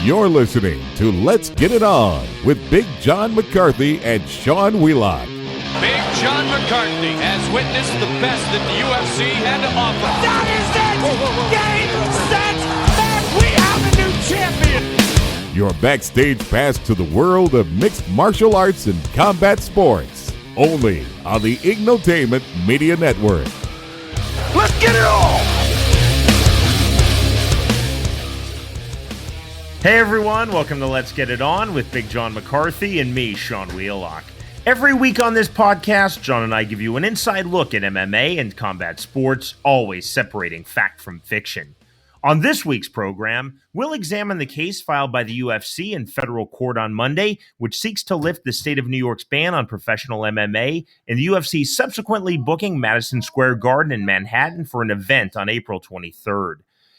You're listening to Let's Get It On with Big John McCarthy and Sean Wheelock. Big John McCarthy has witnessed the best that the UFC had to offer. That is it! Game, set, match! We have a new champion! Your backstage pass to the world of mixed martial arts and combat sports. Only on the Ignotainment Media Network. Let's get it on! Hey everyone, welcome to Let's Get It On with Big John McCarthy and me, Sean Wheelock. Every week on this podcast, John and I give you an inside look at MMA and combat sports, always separating fact from fiction. On this week's program, we'll examine the case filed by the UFC in federal court on Monday, which seeks to lift the state of New York's ban on professional MMA, and the UFC subsequently booking Madison Square Garden in Manhattan for an event on April 23rd.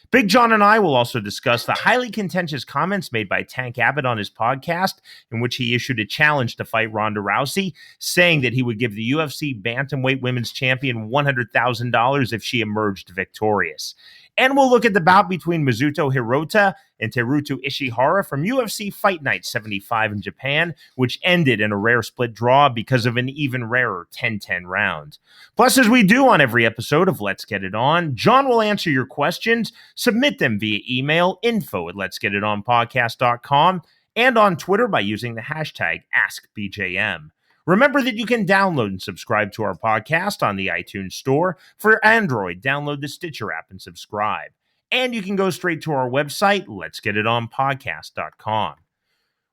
Big John and I will also discuss the highly contentious comments made by Tank Abbott on his podcast, in which he issued a challenge to fight Ronda Rousey, saying that he would give the UFC bantamweight women's champion $100,000 if she emerged victorious. And we'll look at the bout between Mizuto Hirota and Teruto Ishihara from UFC Fight Night 75 in Japan, which ended in a rare split draw because of an even rarer 10-10 round. Plus, as we do on every episode of Let's Get It On, John will answer your questions. Submit them via email, info@letsgetitonpodcast.com, and on Twitter by using the hashtag AskBJM. Remember that you can download and subscribe to our podcast on the iTunes Store. For Android, download the Stitcher app and subscribe. And you can go straight to our website, letsgetitonpodcast.com.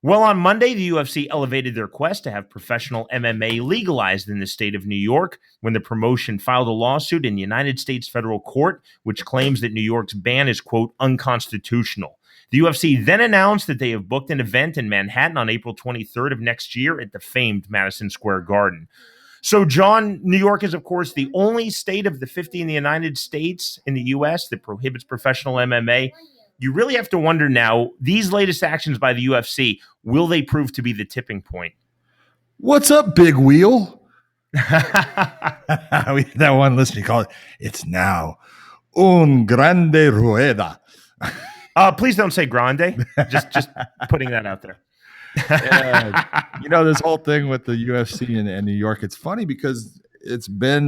Well, on Monday, the UFC elevated their quest to have professional MMA legalized in the state of New York when the promotion filed a lawsuit in the United States federal court, which claims that New York's ban is, quote, unconstitutional. The UFC then announced that they have booked an event in Manhattan on April 23rd of next year at the famed Madison Square Garden. So, John, New York is, of course, the only state of the 50 in the United States in the U.S. that prohibits professional MMA. You really have to wonder now, these latest actions by the UFC, will they prove to be the tipping point? What's up, Big Wheel? That one listener called it, it's now un grande rueda. Please don't say grande. Just putting that out there. This whole thing with the UFC and New York, it's funny because it's been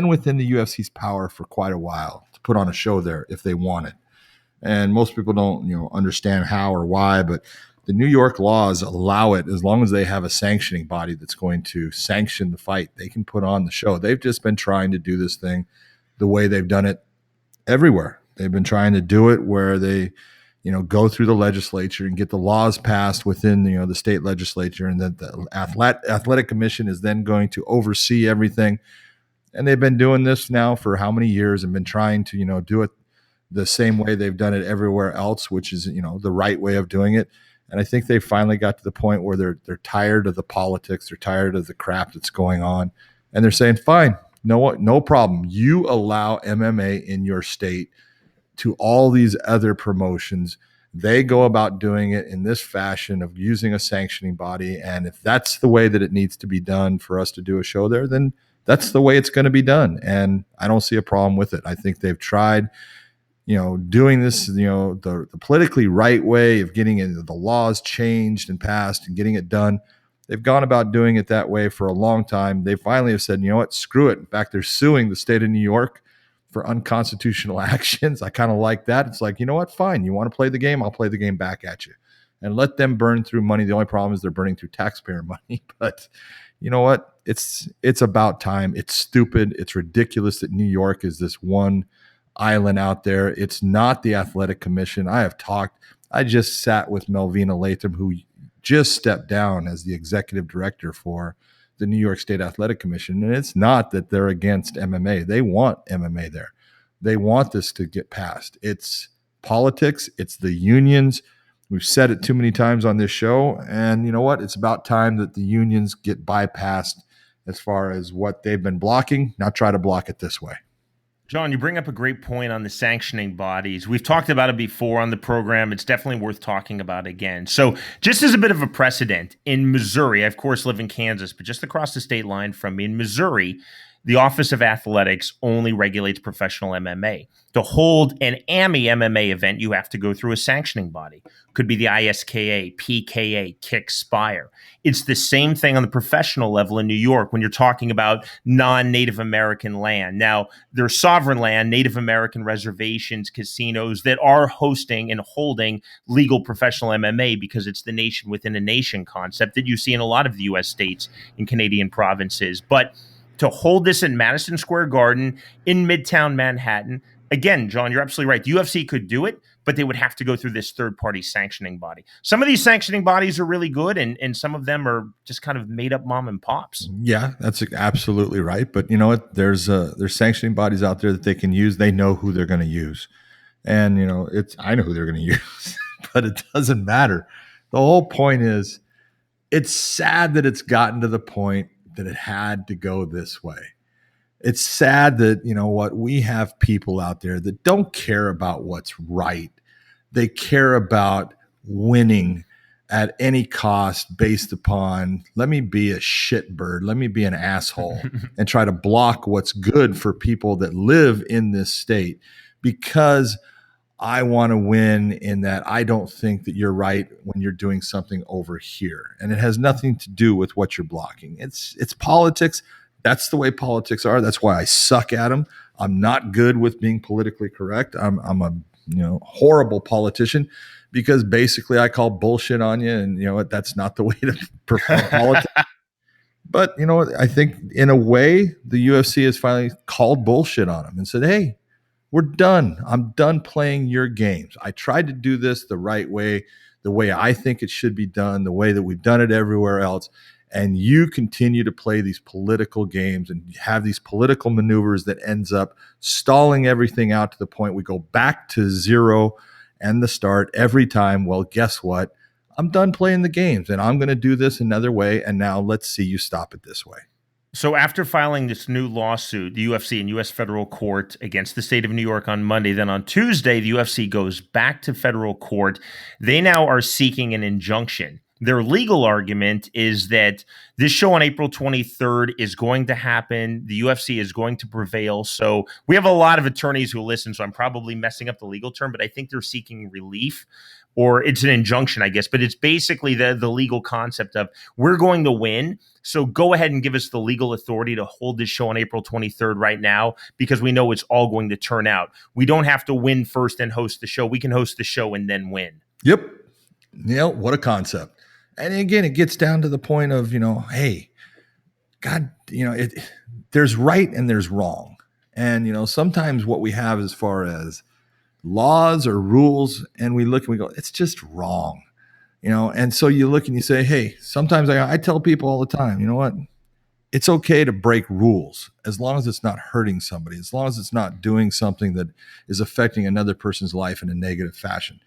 within the UFC's power for quite a while to put on a show there if they want it. And most people don't, understand how or why, but the New York laws allow it as long as they have a sanctioning body that's going to sanction the fight. They can put on the show. They've just been trying to do this thing the way they've done it everywhere. They've been trying to do it where they, go through the legislature and get the laws passed within, the state legislature, and then the athletic commission is then going to oversee everything. And they've been doing this now for how many years and been trying to, do it the same way they've done it everywhere else, which is, the right way of doing it. And I think they finally got to the point where they're tired of the politics. They're tired of the crap that's going on. And they're saying, fine, no problem. You allow MMA in your state to all these other promotions. They go about doing it in this fashion of using a sanctioning body. And if that's the way that it needs to be done for us to do a show there, then that's the way it's going to be done. And I don't see a problem with it. I think they've tried, doing this, the politically right way of getting the laws changed and passed and getting it done. They've gone about doing it that way for a long time. They finally have said, screw it. In fact, they're suing the state of New York for unconstitutional actions. I kind of like that. It's like, fine. You want to play the game? I'll play the game back at you and let them burn through money. The only problem is they're burning through taxpayer money. But you know what? It's about time. It's stupid. It's ridiculous that New York is this one island out there. It's not the athletic commission. I just sat with Melvina Latham, who just stepped down as the executive director for the New York State Athletic Commission. And it's not that they're against MMA. They want MMA there. They want this to get passed. It's politics. It's the unions. We've said it too many times on this show. And you know what? It's about time that the unions get bypassed as far as what they've been blocking. Now try to block it this way. John, you bring up a great point on the sanctioning bodies. We've talked about it before on the program. It's definitely worth talking about again. So just as a bit of a precedent, in Missouri, I of course live in Kansas, but just across the state line from me in Missouri, the Office of Athletics only regulates professional MMA. To hold an AMI MMA event, you have to go through a sanctioning body. Could be the ISKA, PKA, Kick, Spire. It's the same thing on the professional level in New York when you're talking about non-Native American land. Now, there's sovereign land, Native American reservations, casinos that are hosting and holding legal professional MMA because it's the nation within a nation concept that you see in a lot of the U.S. states and Canadian provinces. But to hold this in Madison Square Garden in Midtown Manhattan, again, John, you're absolutely right. The UFC could do it, but they would have to go through this third-party sanctioning body. Some of these sanctioning bodies are really good, and some of them are just kind of made-up mom and pops. Yeah, that's absolutely right. But you know what? There's sanctioning bodies out there that they can use. They know who they're going to use, and I know who they're going to use, but it doesn't matter. The whole point is, it's sad that it's gotten to the point that it had to go this way. It's sad that, we have people out there that don't care about what's right. They care about winning at any cost based upon, let me be a shitbird, let me be an asshole and try to block what's good for people that live in this state because I want to win in that I don't think that you're right when you're doing something over here. And it has nothing to do with what you're blocking. It's politics. That's the way politics are. That's why I suck at them. I'm not good with being politically correct. I'm a horrible politician because basically I call bullshit on you, and that's not the way to perform politics. But I think in a way the UFC has finally called bullshit on them and said, "Hey, we're done. I'm done playing your games. I tried to do this the right way, the way I think it should be done, the way that we've done it everywhere else. And you continue to play these political games and have these political maneuvers that ends up stalling everything out to the point we go back to zero and the start every time. Well, guess what? I'm done playing the games and I'm going to do this another way. And now let's see you stop it this way." So after filing this new lawsuit, the UFC in U.S. federal court against the state of New York on Monday, then on Tuesday, the UFC goes back to federal court. They now are seeking an injunction. Their legal argument is that this show on April 23rd is going to happen. The UFC is going to prevail. So we have a lot of attorneys who listen, so I'm probably messing up the legal term, but I think they're seeking relief, or it's an injunction, I guess. But it's basically the legal concept of we're going to win. So go ahead and give us the legal authority to hold this show on April 23rd right now, because we know it's all going to turn out. We don't have to win first and host the show. We can host the show and then win. Yep. What a concept. And again, it gets down to the point of, hey, God, there's right and there's wrong. And, sometimes what we have as far as laws or rules, and we look and we go, it's just wrong. And so you look and you say, hey, sometimes I tell people all the time, you know what? It's okay to break rules as long as it's not hurting somebody, as long as it's not doing something that is affecting another person's life in a negative fashion.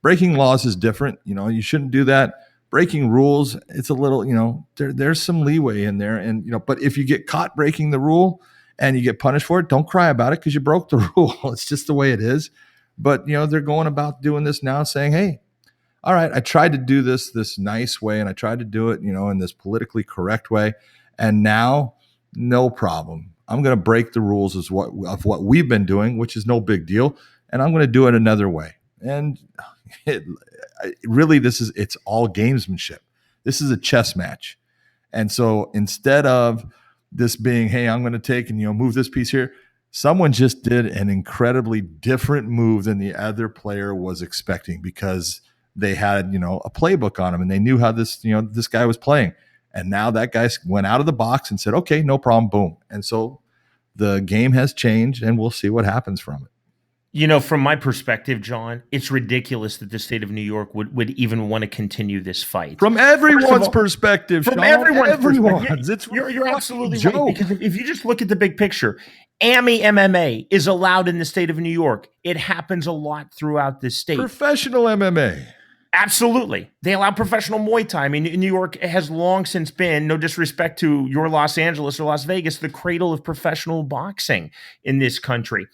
Breaking laws is different. You shouldn't do that. Breaking rules, it's a little, there's some leeway in there. And, but if you get caught breaking the rule and you get punished for it, don't cry about it because you broke the rule. It's just the way it is. But, they're going about doing this now saying, hey, all right, I tried to do this nice way and I tried to do it, in this politically correct way. And now, no problem. I'm going to break the rules of what we've been doing, which is no big deal. And I'm going to do it another way. And it's all gamesmanship. This is a chess match. And so instead of this being, hey, I'm going to take and, move this piece here, someone just did an incredibly different move than the other player was expecting because they had, a playbook on him and they knew how this guy was playing. And now that guy went out of the box and said, okay, no problem, boom. And so the game has changed and we'll see what happens from it. From my perspective, John, it's ridiculous that the state of New York would even want to continue this fight. From everyone's perspective, From Sean, everyone's. You're absolutely right. Because if you just look at the big picture, AMI MMA is allowed in the state of New York. It happens a lot throughout this state. Professional MMA. Absolutely. They allow professional Muay Thai. I mean, New York has long since been, no disrespect to your Los Angeles or Las Vegas, the cradle of professional boxing in this country.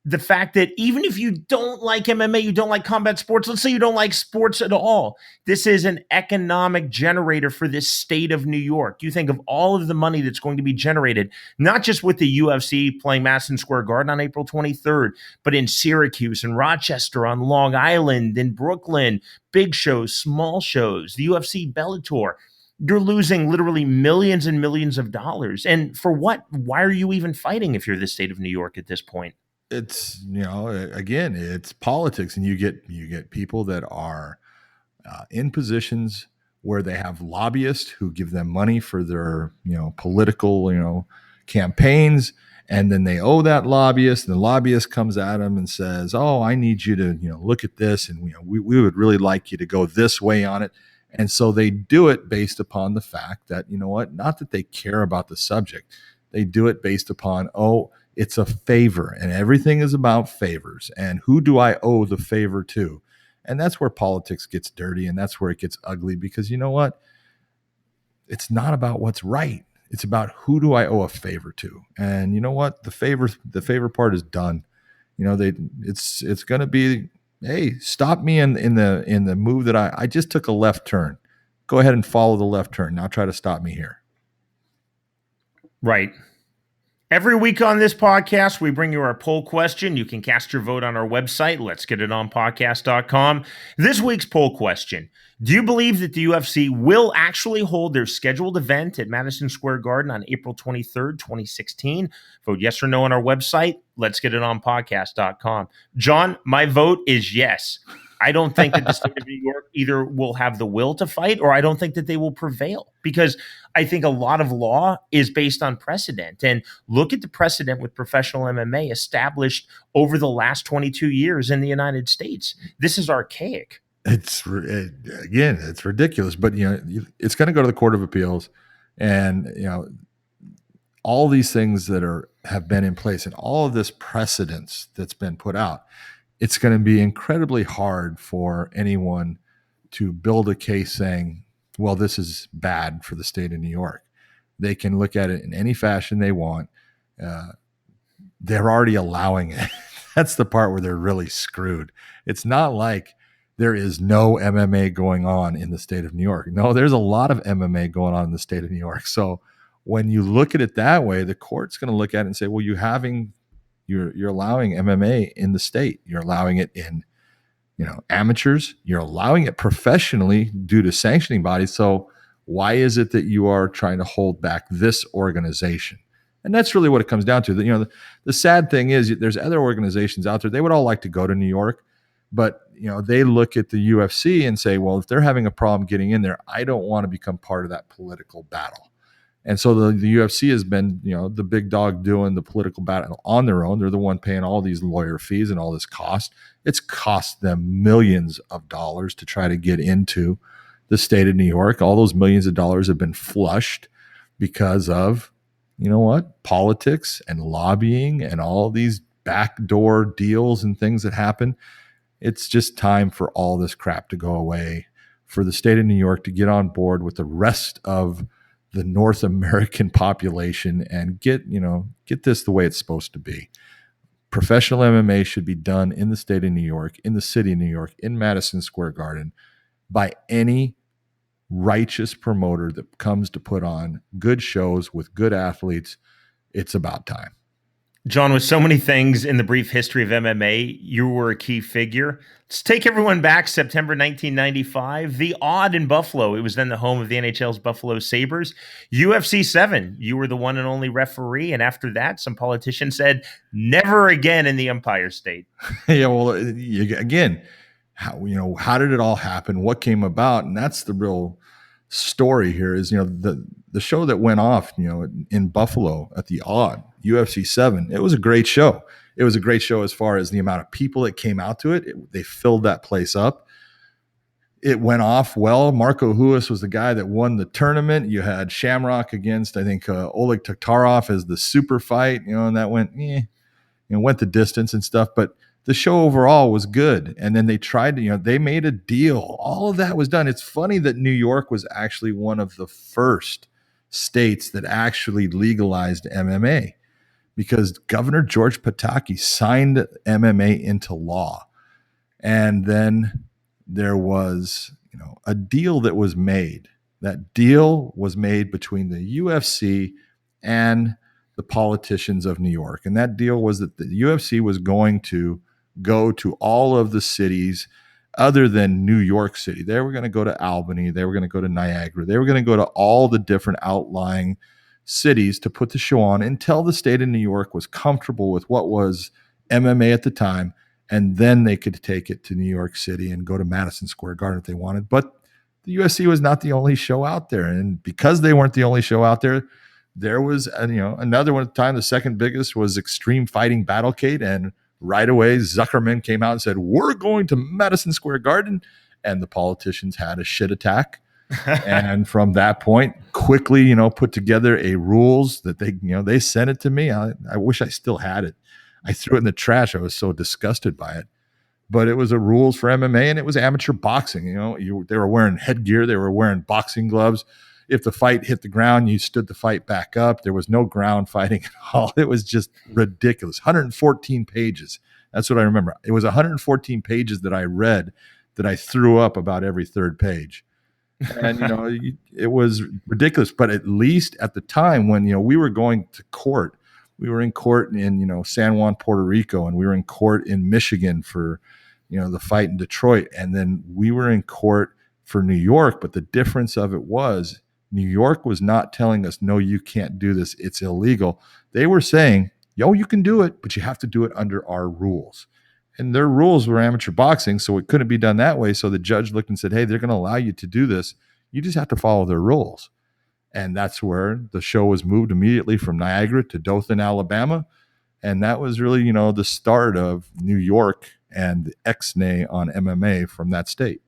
the fact that even if you don't like MMA, you don't like combat sports, let's say you don't like sports at all, this is an economic generator for this state of New York. You think of all of the money that's going to be generated, not just with the UFC playing Madison Square Garden on April 23rd, but in Syracuse and Rochester, on Long Island, in Brooklyn, big shows, small shows, the UFC, Bellator. You're losing literally millions and millions of dollars. And for what? Why are you even fighting if you're the state of New York at this point? It's, again, it's politics, and you get people that are in positions where they have lobbyists who give them money for their political campaigns, and then they owe that lobbyist, and the lobbyist comes at them and says, "Oh, I need you to look at this, and we would really like you to go this way on it." And so they do it based upon the fact that, not that they care about the subject. They do it based upon, it's a favor, and everything is about favors. And who do I owe the favor to? And that's where politics gets dirty, and that's where it gets ugly, because you know what? It's not about what's right. It's about who do I owe a favor to. And you know what? The favor part is done. It's going to be, hey, stop me in the move that I just took a left turn. Go ahead and follow the left turn. Now try to stop me here. Right. Every week on this podcast, we bring you our poll question. You can cast your vote on our website, letsgetitonpodcast.com. This week's poll question: do you believe that the UFC will actually hold their scheduled event at Madison Square Garden on April 23rd, 2016? Vote yes or no on our website, letsgetitonpodcast.com. John, my vote is yes. I don't think that the state of New York either will have the will to fight, or I don't think that they will prevail, because I think a lot of law is based on precedent. And look at the precedent with professional MMA established over the last 22 years in the United States. This is archaic. It's ridiculous, but it's going to go to the Court of Appeals, and all these things that have been in place, and all of this precedence that's been put out. It's going to be incredibly hard for anyone to build a case saying, well, this is bad for the state of New York. They can look at it in any fashion they want. They're already allowing it. That's the part where they're really screwed. It's not like there is no MMA going on in the state of New York. No, there's a lot of MMA going on in the state of New York. So when you look at it that way, the court's going to look at it and say, well, you're allowing MMA in the state. You're allowing it in, amateurs. You're allowing it professionally due to sanctioning bodies. So why is it that you are trying to hold back this organization? And that's really what it comes down to. The sad thing is there's other organizations out there. They would all like to go to New York, but they look at the UFC and say, well, if they're having a problem getting in there, I don't want to become part of that political battle. And so the UFC has been, the big dog doing the political battle on their own. They're the one paying all these lawyer fees and all this cost. It's cost them millions of dollars to try to get into the state of New York. All those millions of dollars have been flushed because of, politics and lobbying and all these backdoor deals and things that happen. It's just time for all this crap to go away, for the state of New York to get on board with the rest of the North American population and get this the way it's supposed to be. Professional MMA should be done in the state of New York, in the city of New York, in Madison Square Garden, by any righteous promoter that comes to put on good shows with good athletes. It's about time. John, with so many things in the brief history of MMA, you were a key figure. Let's take everyone back, September 1995, the Odd in Buffalo. It was then the home of the NHL's Buffalo Sabres. UFC 7, you were the one and only referee. And after that, some politicians said, never again in the Empire State. Yeah, well, again, how did it all happen? What came about? And that's the real story here is, the show that went off, in Buffalo at the Odd, UFC 7, it was a great show. It was a great show as far as the amount of people that came out to it. They filled that place up. It went off well. Marco Huas was the guy that won the tournament. You had Shamrock against, I think, Oleg Taktarov as the super fight, and that went the distance and stuff. But the show overall was good. And then they tried to, they made a deal. All of that was done. It's funny that New York was actually one of the first states that actually legalized MMA. because Governor George Pataki signed MMA into law. And then there was, a deal that was made. That deal was made between the UFC and the politicians of New York. And that deal was that the UFC was going to go to all of the cities other than New York City. They were going to go to Albany. They were going to go to Niagara. They were going to go to all the different outlying cities to put the show on until the state of New York was comfortable with what was MMA at the time. And then they could take it to New York City and go to Madison Square Garden if they wanted. But the UFC was not the only show out there. And because they weren't the only show out there, there was another one at the time. The second biggest was Extreme Fighting Battlecade. And right away, Zuckerman came out and said, we're going to Madison Square Garden. And the politicians had a shit attack. And from that point, quickly, put together a rules that they sent it to me. I wish I still had it. I threw it in the trash. I was so disgusted by it. But it was a rules for MMA, and it was amateur boxing. They were wearing headgear. They were wearing boxing gloves. If the fight hit the ground, you stood the fight back up. There was no ground fighting at all. It was just ridiculous. 114 pages. That's what I remember. It was 114 pages that I read that I threw up about every third page. And, it was ridiculous. But at least at the time when, we were going to court, we were in court in, San Juan, Puerto Rico, and we were in court in Michigan for, the fight in Detroit. And then we were in court for New York. But the difference of it was New York was not telling us, no, you can't do this. It's illegal. They were saying, you can do it, but you have to do it under our rules. And their rules were amateur boxing, so it couldn't be done that way. So the judge looked and said, hey, they're going to allow you to do this. You just have to follow their rules. And that's where the show was moved immediately from Niagara to Dothan, Alabama. And that was really, the start of New York and the X-nay on MMA from that state.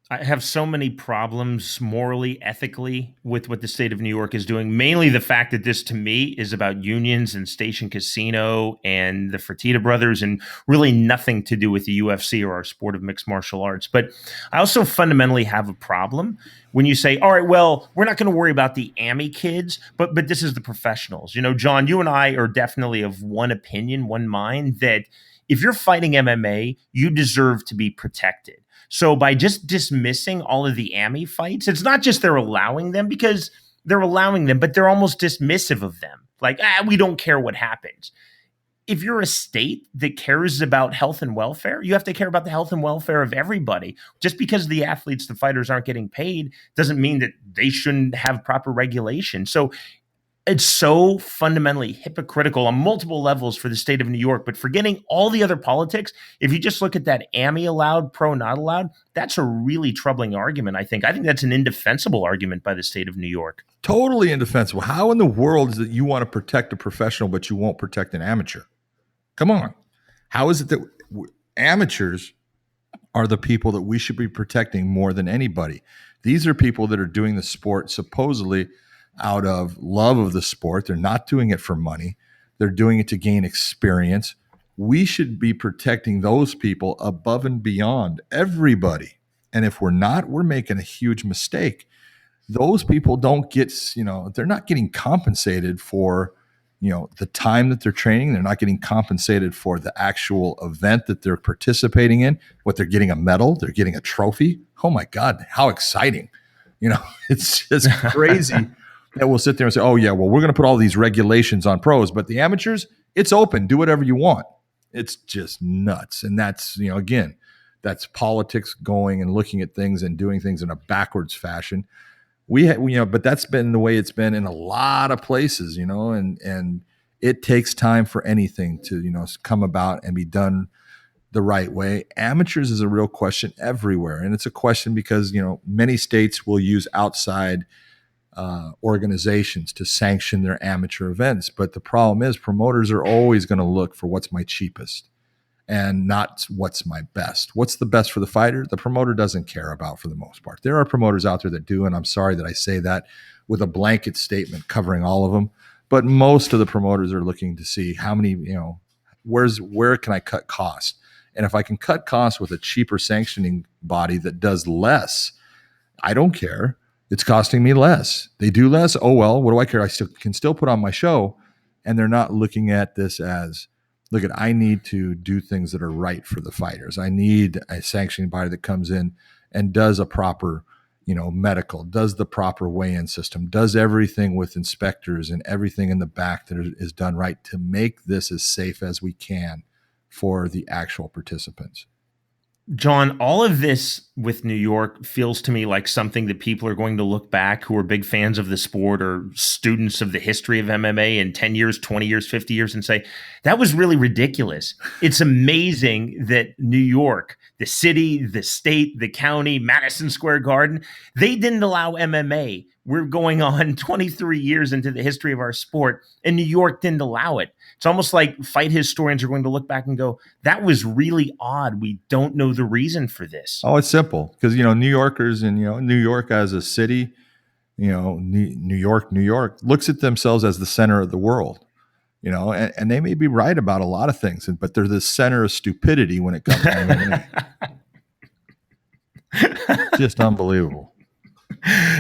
I have so many problems morally, ethically with what the state of New York is doing. Mainly the fact that this, to me, is about unions and Station Casino and the Fertitta brothers and really nothing to do with the UFC or our sport of mixed martial arts. But I also fundamentally have a problem when you say, all right, well, we're not going to worry about the AMI kids, but this is the professionals. John, you and I are definitely of one opinion, one mind, that if you're fighting MMA, you deserve to be protected. So by just dismissing all of the AMI fights, it's not just they're allowing them, because they're allowing them, but they're almost dismissive of them. Like, we don't care what happens. If you're a state that cares about health and welfare, you have to care about the health and welfare of everybody. Just because the athletes, the fighters aren't getting paid doesn't mean that they shouldn't have proper regulation. So it's so fundamentally hypocritical on multiple levels for the state of New York. But forgetting all the other politics, if you just look at that AMI allowed, pro not allowed, that's a really troubling argument, I think. I think that's an indefensible argument by the state of New York. Totally indefensible. How in the world is it you want to protect a professional, but you won't protect an amateur? Come on. How is it that amateurs are the people that we should be protecting more than anybody? These are people that are doing the sport supposedly out of love of the sport. They're not doing it for money. They're doing it to gain experience. We should be protecting those people above and beyond everybody. And if we're not, we're making a huge mistake. Those people don't get, they're not getting compensated for, the time that they're training. They're not getting compensated for the actual event that they're participating in. What, they're getting a medal, they're getting a trophy. Oh my God, how exciting. It's just crazy. That we'll sit there and say, oh, yeah, well, we're going to put all these regulations on pros, but the amateurs, it's open. Do whatever you want. It's just nuts. And that's, again, that's politics going and looking at things and doing things in a backwards fashion. But that's been the way it's been in a lot of places, and it takes time for anything to, come about and be done the right way. Amateurs is a real question everywhere. And it's a question because, many states will use outside organizations to sanction their amateur events. But the problem is promoters are always going to look for what's my cheapest and not what's my best. What's the best for the fighter? The promoter doesn't care about for the most part. There are promoters out there that do, and I'm sorry that I say that with a blanket statement covering all of them. But most of the promoters are looking to see how many, where can I cut costs? And if I can cut costs with a cheaper sanctioning body that does less, I don't care. It's costing me less. They do less. Oh, well, what do I care? I can still put on my show. and they're not looking at this as, look at, I need to do things that are right for the fighters. I need a sanctioning body that comes in and does a proper, medical, does the proper weigh-in system, does everything with inspectors and everything in the back that is done right to make this as safe as we can for the actual participants. John, all of this with New York feels to me like something that people are going to look back who are big fans of the sport or students of the history of MMA in 10 years, 20 years, 50 years and say, that was really ridiculous. It's amazing that New York, the city, the state, the county, Madison Square Garden, they didn't allow MMA. We're going on 23 years into the history of our sport, and New York didn't allow it. It's almost like fight historians are going to look back and go, that was really odd. We don't know the reason for this. Oh, it's simple because, New Yorkers and, New York as a city, New York looks at themselves as the center of the world, and they may be right about a lot of things, but they're the center of stupidity when it comes to MMA. Just unbelievable.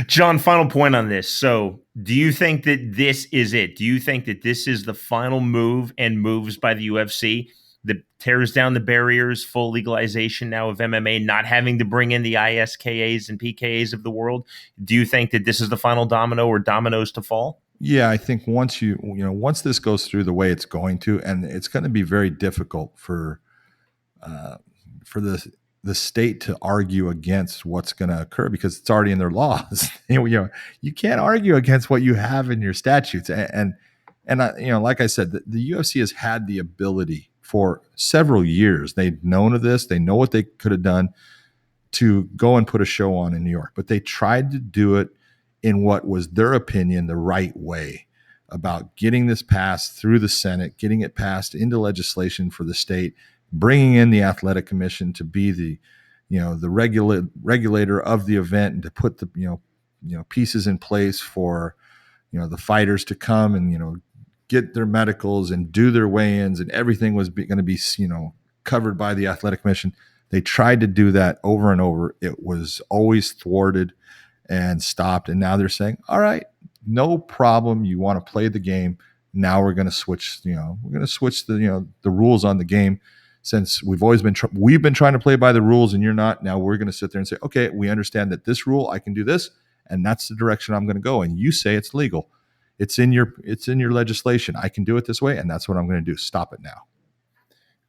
John, final point on this. So do you think that this is it? Do you think that this is the final move and moves by the UFC that tears down the barriers, full legalization now of MMA, not having to bring in the ISKAs and PKAs of the world? Do you think that this is the final domino or dominoes to fall? Yeah, I think once once this goes through the way it's going to, and it's going to be very difficult for the state to argue against what's going to occur because it's already in their laws. You can't argue against what you have in your statutes. And like I said, the UFC has had the ability for several years. They've known of this. They know what they could have done to go and put a show on in New York, but they tried to do it in what was their opinion, the right way about getting this passed through the Senate, getting it passed into legislation for the state, bringing in the athletic commission to be the regulator of the event and to put the pieces in place for the fighters to come and get their medicals and do their weigh-ins, and everything was going to be covered by the athletic commission. They tried to do that over and over. It was always thwarted and stopped, and now they're saying, all right, no problem, you want to play the game, now we're going to switch the rules on the game. Since we've been trying to play by the rules and you're not, now we're going to sit there and say, okay, we understand that this rule, I can do this, and that's the direction I'm going to go. And you say it's legal. It's in your legislation. I can do it this way, and that's what I'm going to do. Stop it now.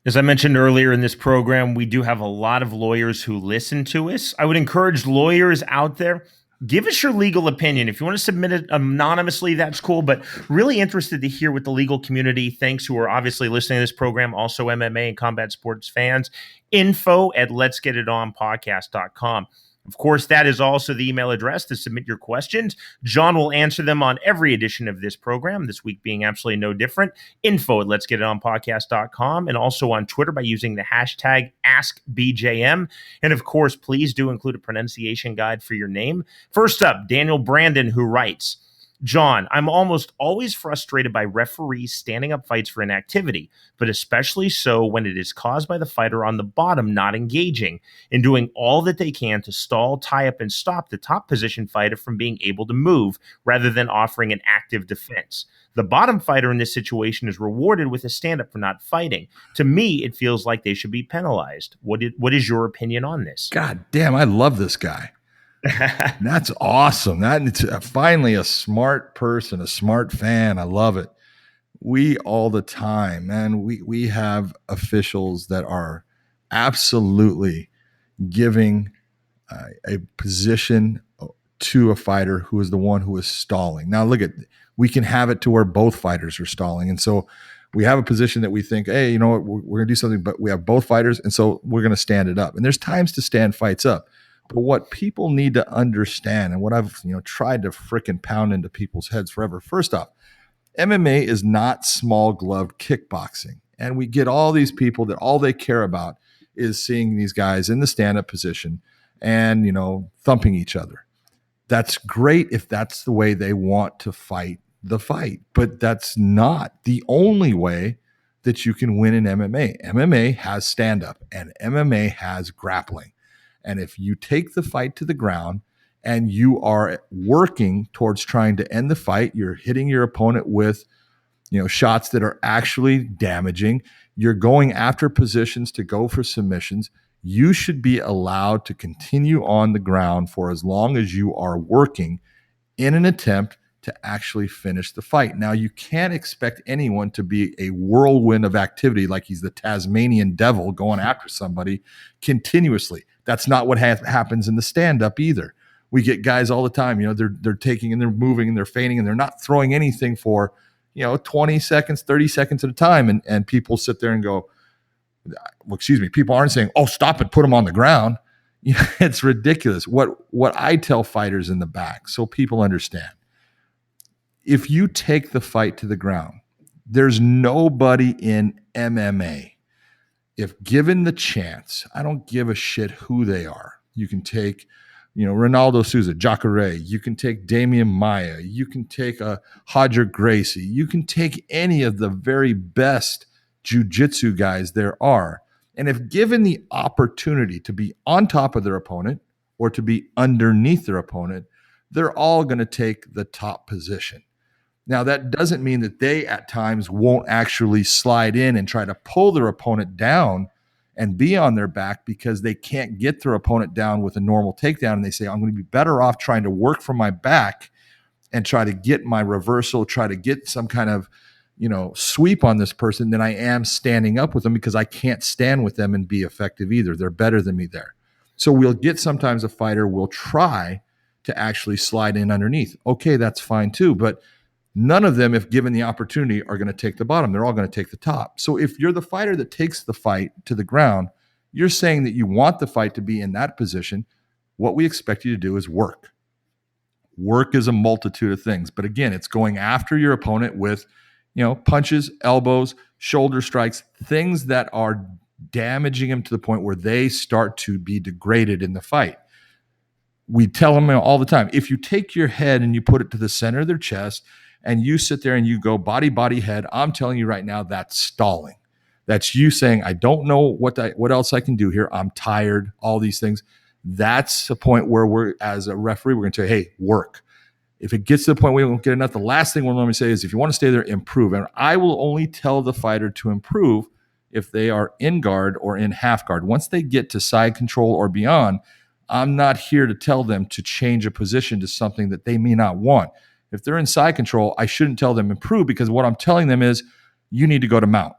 As I mentioned earlier in this program, we do have a lot of lawyers who listen to us. I would encourage lawyers out there, give us your legal opinion. If you want to submit it anonymously, that's cool, but really interested to hear what the legal community thinks, who are obviously listening to this program, also MMA and combat sports fans. info@letsgetitonpodcast.com. Of course, that is also the email address to submit your questions. John will answer them on every edition of this program, this week being absolutely no different. info@letsgetitonpodcast.com, and also on Twitter by using the hashtag AskBJM. And of course, please do include a pronunciation guide for your name. First up, Daniel Brandon, who writes, John, I'm almost always frustrated by referees standing up fights for inactivity, but especially so when it is caused by the fighter on the bottom not engaging and doing all that they can to stall, tie up, and stop the top position fighter from being able to move rather than offering an active defense. The bottom fighter in this situation is rewarded with a stand-up for not fighting. To me, it feels like they should be penalized. What is your opinion on this? God damn, I love this guy. That's awesome. That's finally a smart person, a smart fan. I love it. We all the time, man, we have officials that are absolutely giving a position to a fighter who is the one who is stalling. Now, we can have it to where both fighters are stalling. And so we have a position that we think, hey, you know what, we're going to do something, but we have both fighters. And so we're going to stand it up. And there's times to stand fights up. But what people need to understand, and what I've tried to frickin' pound into people's heads forever, first off, MMA is not small gloved kickboxing. And we get all these people that all they care about is seeing these guys in the stand-up position and, thumping each other. That's great if that's the way they want to fight the fight, but that's not the only way that you can win in MMA. MMA has stand-up and MMA has grappling. And if you take the fight to the ground and you are working towards trying to end the fight, you're hitting your opponent with shots that are actually damaging. You're going after positions to go for submissions. You should be allowed to continue on the ground for as long as you are working in an attempt to actually finish the fight. Now, you can't expect anyone to be a whirlwind of activity like he's the Tasmanian devil going after somebody continuously. That's not what happens in the stand-up either. We get guys all the time, they're taking and they're moving and they're feigning and they're not throwing anything for 20 seconds, 30 seconds at a time. And people sit there and go, well, excuse me, people aren't saying, oh, stop it, put them on the ground. It's ridiculous. What I tell fighters in the back, so people understand, if you take the fight to the ground, there's nobody in MMA, if given the chance, I don't give a shit who they are. You can take Ronaldo Souza, Jacare. You can take Damian Maia. You can take Roger Gracie. You can take any of the very best jiu-jitsu guys there are. And if given the opportunity to be on top of their opponent or to be underneath their opponent, they're all going to take the top position. Now, that doesn't mean that they at times won't actually slide in and try to pull their opponent down and be on their back because they can't get their opponent down with a normal takedown. And they say, I'm going to be better off trying to work from my back and try to get my reversal, try to get some kind of, sweep on this person than I am standing up with them because I can't stand with them and be effective either. They're better than me there. So we'll get sometimes a fighter will try to actually slide in underneath. Okay, that's fine too. But none of them, if given the opportunity, are going to take the bottom. They're all going to take the top. So if you're the fighter that takes the fight to the ground, you're saying that you want the fight to be in that position. What we expect you to do is work. Work is a multitude of things. But again, it's going after your opponent with, punches, elbows, shoulder strikes, things that are damaging them to the point where they start to be degraded in the fight. We tell them all the time, if you take your head and you put it to the center of their chest and you sit there and you go body, head, I'm telling you right now, that's stalling. That's you saying, I don't know what else I can do here. I'm tired, all these things. That's the point where we're, as a referee, we're going to say, hey, work. If it gets to the point we don't get enough, the last thing we'll normally say is, if you want to stay there, improve. And I will only tell the fighter to improve if they are in guard or in half guard. Once they get to side control or beyond, I'm not here to tell them to change a position to something that they may not want. If they're in side control, I shouldn't tell them improve, because what I'm telling them is, you need to go to mount.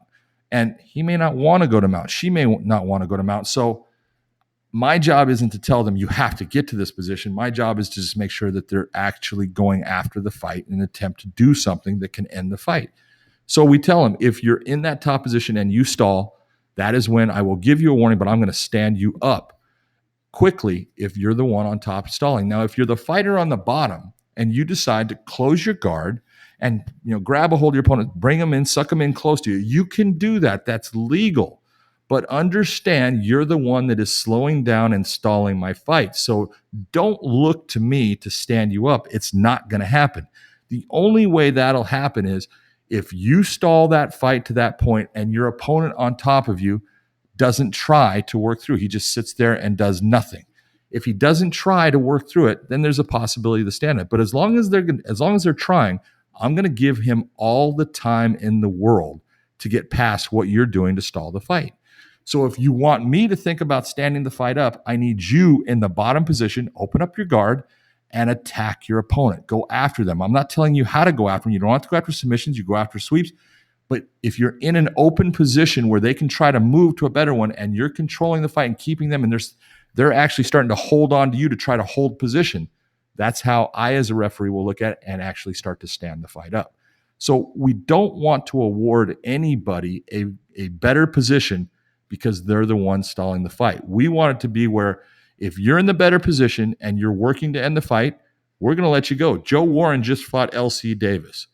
And he may not want to go to mount. She may not want to go to mount. So my job isn't to tell them you have to get to this position. My job is to just make sure that they're actually going after the fight in an attempt to do something that can end the fight. So we tell them, if you're in that top position and you stall, that is when I will give you a warning, but I'm going to stand you up quickly if you're the one on top stalling. Now, if you're the fighter on the bottom and you decide to close your guard and grab a hold of your opponent, bring them in, suck them in close to you, you can do that. That's legal. But understand, you're the one that is slowing down and stalling my fight. So don't look to me to stand you up. It's not going to happen. The only way that'll happen is if you stall that fight to that point and your opponent on top of you doesn't try to work through. He just sits there and does nothing. If he doesn't try to work through it, then there's a possibility of the stand-up. But as long as they're trying, I'm going to give him all the time in the world to get past what you're doing to stall the fight. So if you want me to think about standing the fight up, I need you in the bottom position, open up your guard, and attack your opponent. Go after them. I'm not telling you how to go after them. You don't have to go after submissions. You go after sweeps. But if you're in an open position where they can try to move to a better one and you're controlling the fight and keeping them, and they're actually starting to hold on to you to try to hold position, that's how I, as a referee, will look at it and actually start to stand the fight up. So we don't want to award anybody a better position because they're the one stalling the fight. We want it to be where if you're in the better position and you're working to end the fight, we're going to let you go. Joe Warren just fought L.C. Davis.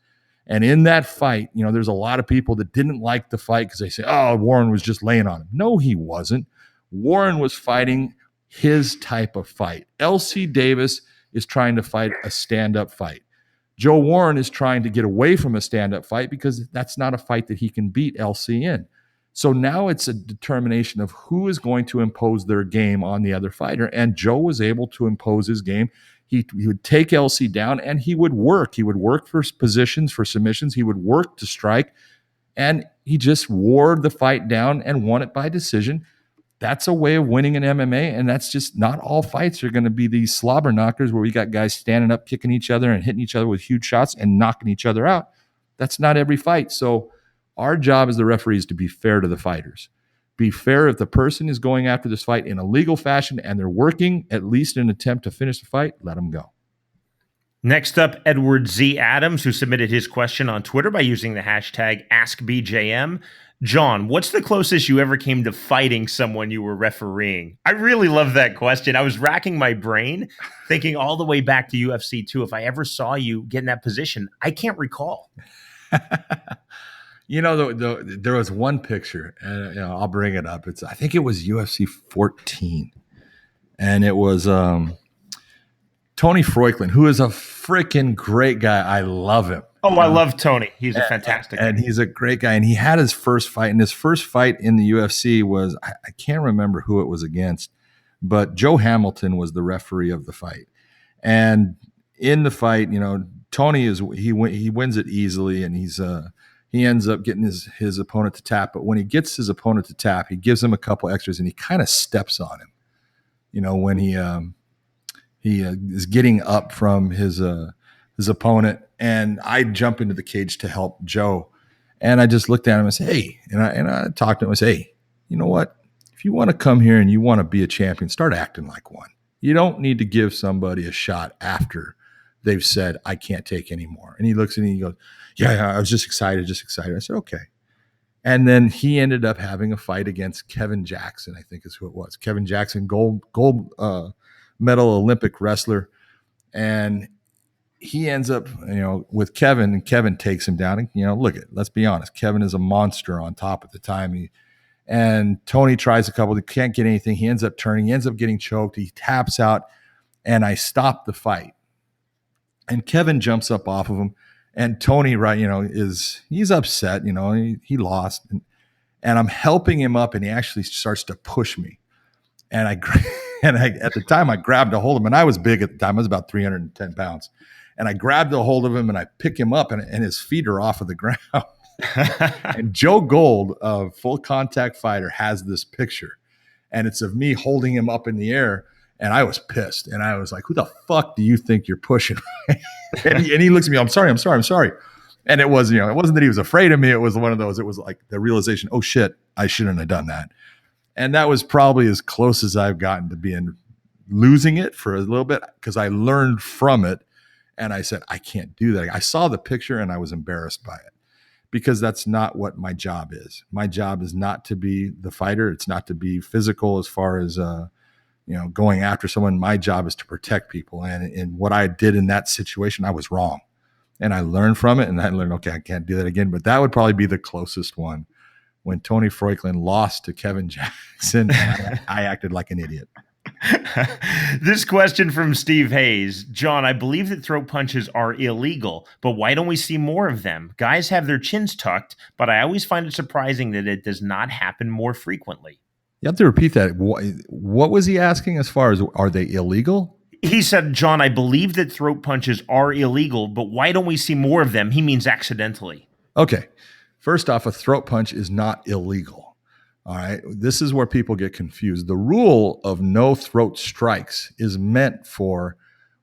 And in that fight, there's a lot of people that didn't like the fight because they say, oh, Warren was just laying on him. No, he wasn't. Warren was fighting his type of fight. L.C. Davis is trying to fight a stand-up fight. Joe Warren is trying to get away from a stand-up fight because that's not a fight that he can beat L.C. in. So now it's a determination of who is going to impose their game on the other fighter. And Joe was able to impose his game. He would take LC down, and he would work. He would work for positions, for submissions. He would work to strike, and he just wore the fight down and won it by decision. That's a way of winning in MMA, and that's just not all fights are going to be these slobber knockers where we got guys standing up, kicking each other and hitting each other with huge shots and knocking each other out. That's not every fight. So our job as the referees to be fair to the fighters. Be fair if the person is going after this fight in a legal fashion and they're working at least in an attempt to finish the fight, let them go. Next up, Edward Z. Adams, who submitted his question on Twitter by using the hashtag AskBJM. John, what's the closest you ever came to fighting someone you were refereeing? I really love that question. I was racking my brain, thinking all the way back to UFC 2. If I ever saw you get in that position, I can't recall. There was one picture, and I'll bring it up. I think it was UFC 14, and it was Tony Froiklund, who is a freaking great guy. I love him. Oh, I love Tony. He's a fantastic guy. And he's a great guy. And he had his first fight. And his first fight in the UFC was, I can't remember who it was against, but Joe Hamilton was the referee of the fight. And in the fight, Tony he wins it easily, and he ends up getting his opponent to tap. But when he gets his opponent to tap, he gives him a couple extras, and he kind of steps on him. When he is getting up from his opponent, and I jump into the cage to help Joe, and I just looked at him and said, "Hey," and I talked to him and said, "Hey, you know what? If you want to come here and you want to be a champion, start acting like one. You don't need to give somebody a shot after they've said I can't take anymore." And he looks at me and he goes, "Yeah, I was just excited." I said, "Okay." And then he ended up having a fight against Kevin Jackson, I think is who it was. Kevin Jackson, gold medal Olympic wrestler, and he ends up, with Kevin, and Kevin takes him down. And, let's be honest. Kevin is a monster on top at the time. And Tony tries a couple. He can't get anything. He ends up turning. He ends up getting choked. He taps out, and I stop the fight. And Kevin jumps up off of him. And Tony, he's upset. He lost. And I'm helping him up, and he actually starts to push me. And at the time, I grabbed a hold of him. And I was big at the time. I was about 310 pounds. And I grabbed a hold of him, and I pick him up, and his feet are off of the ground. And Joe Gold, a full contact fighter, has this picture, and it's of me holding him up in the air. And I was pissed, and I was like, "Who the fuck do you think you're pushing?" and he looks at me, I'm sorry. And it was, it wasn't that he was afraid of me. It was one of those, it was like the realization, oh shit, I shouldn't have done that. And that was probably as close as I've gotten to losing it for a little bit, because I learned from it. And I said, I can't do that. I saw the picture and I was embarrassed by it, because that's not what my job is. My job is not to be the fighter. It's not to be physical as far as, going after someone. My job is to protect people. And what I did in that situation, I was wrong. And I learned from it, and I learned, okay, I can't do that again. But that would probably be the closest one, when Tony Froiklund lost to Kevin Jackson. I acted like an idiot. This question from Steve Hayes. John, I believe that throat punches are illegal, but why don't we see more of them? Guys have their chins tucked, but I always find it surprising that it does not happen more frequently. You have to repeat that. What was he asking as far as, are they illegal? He said, John, I believe that throat punches are illegal, but why don't we see more of them? He means accidentally. Okay. First off, a throat punch is not illegal. All right. This is where people get confused. The rule of no throat strikes is meant for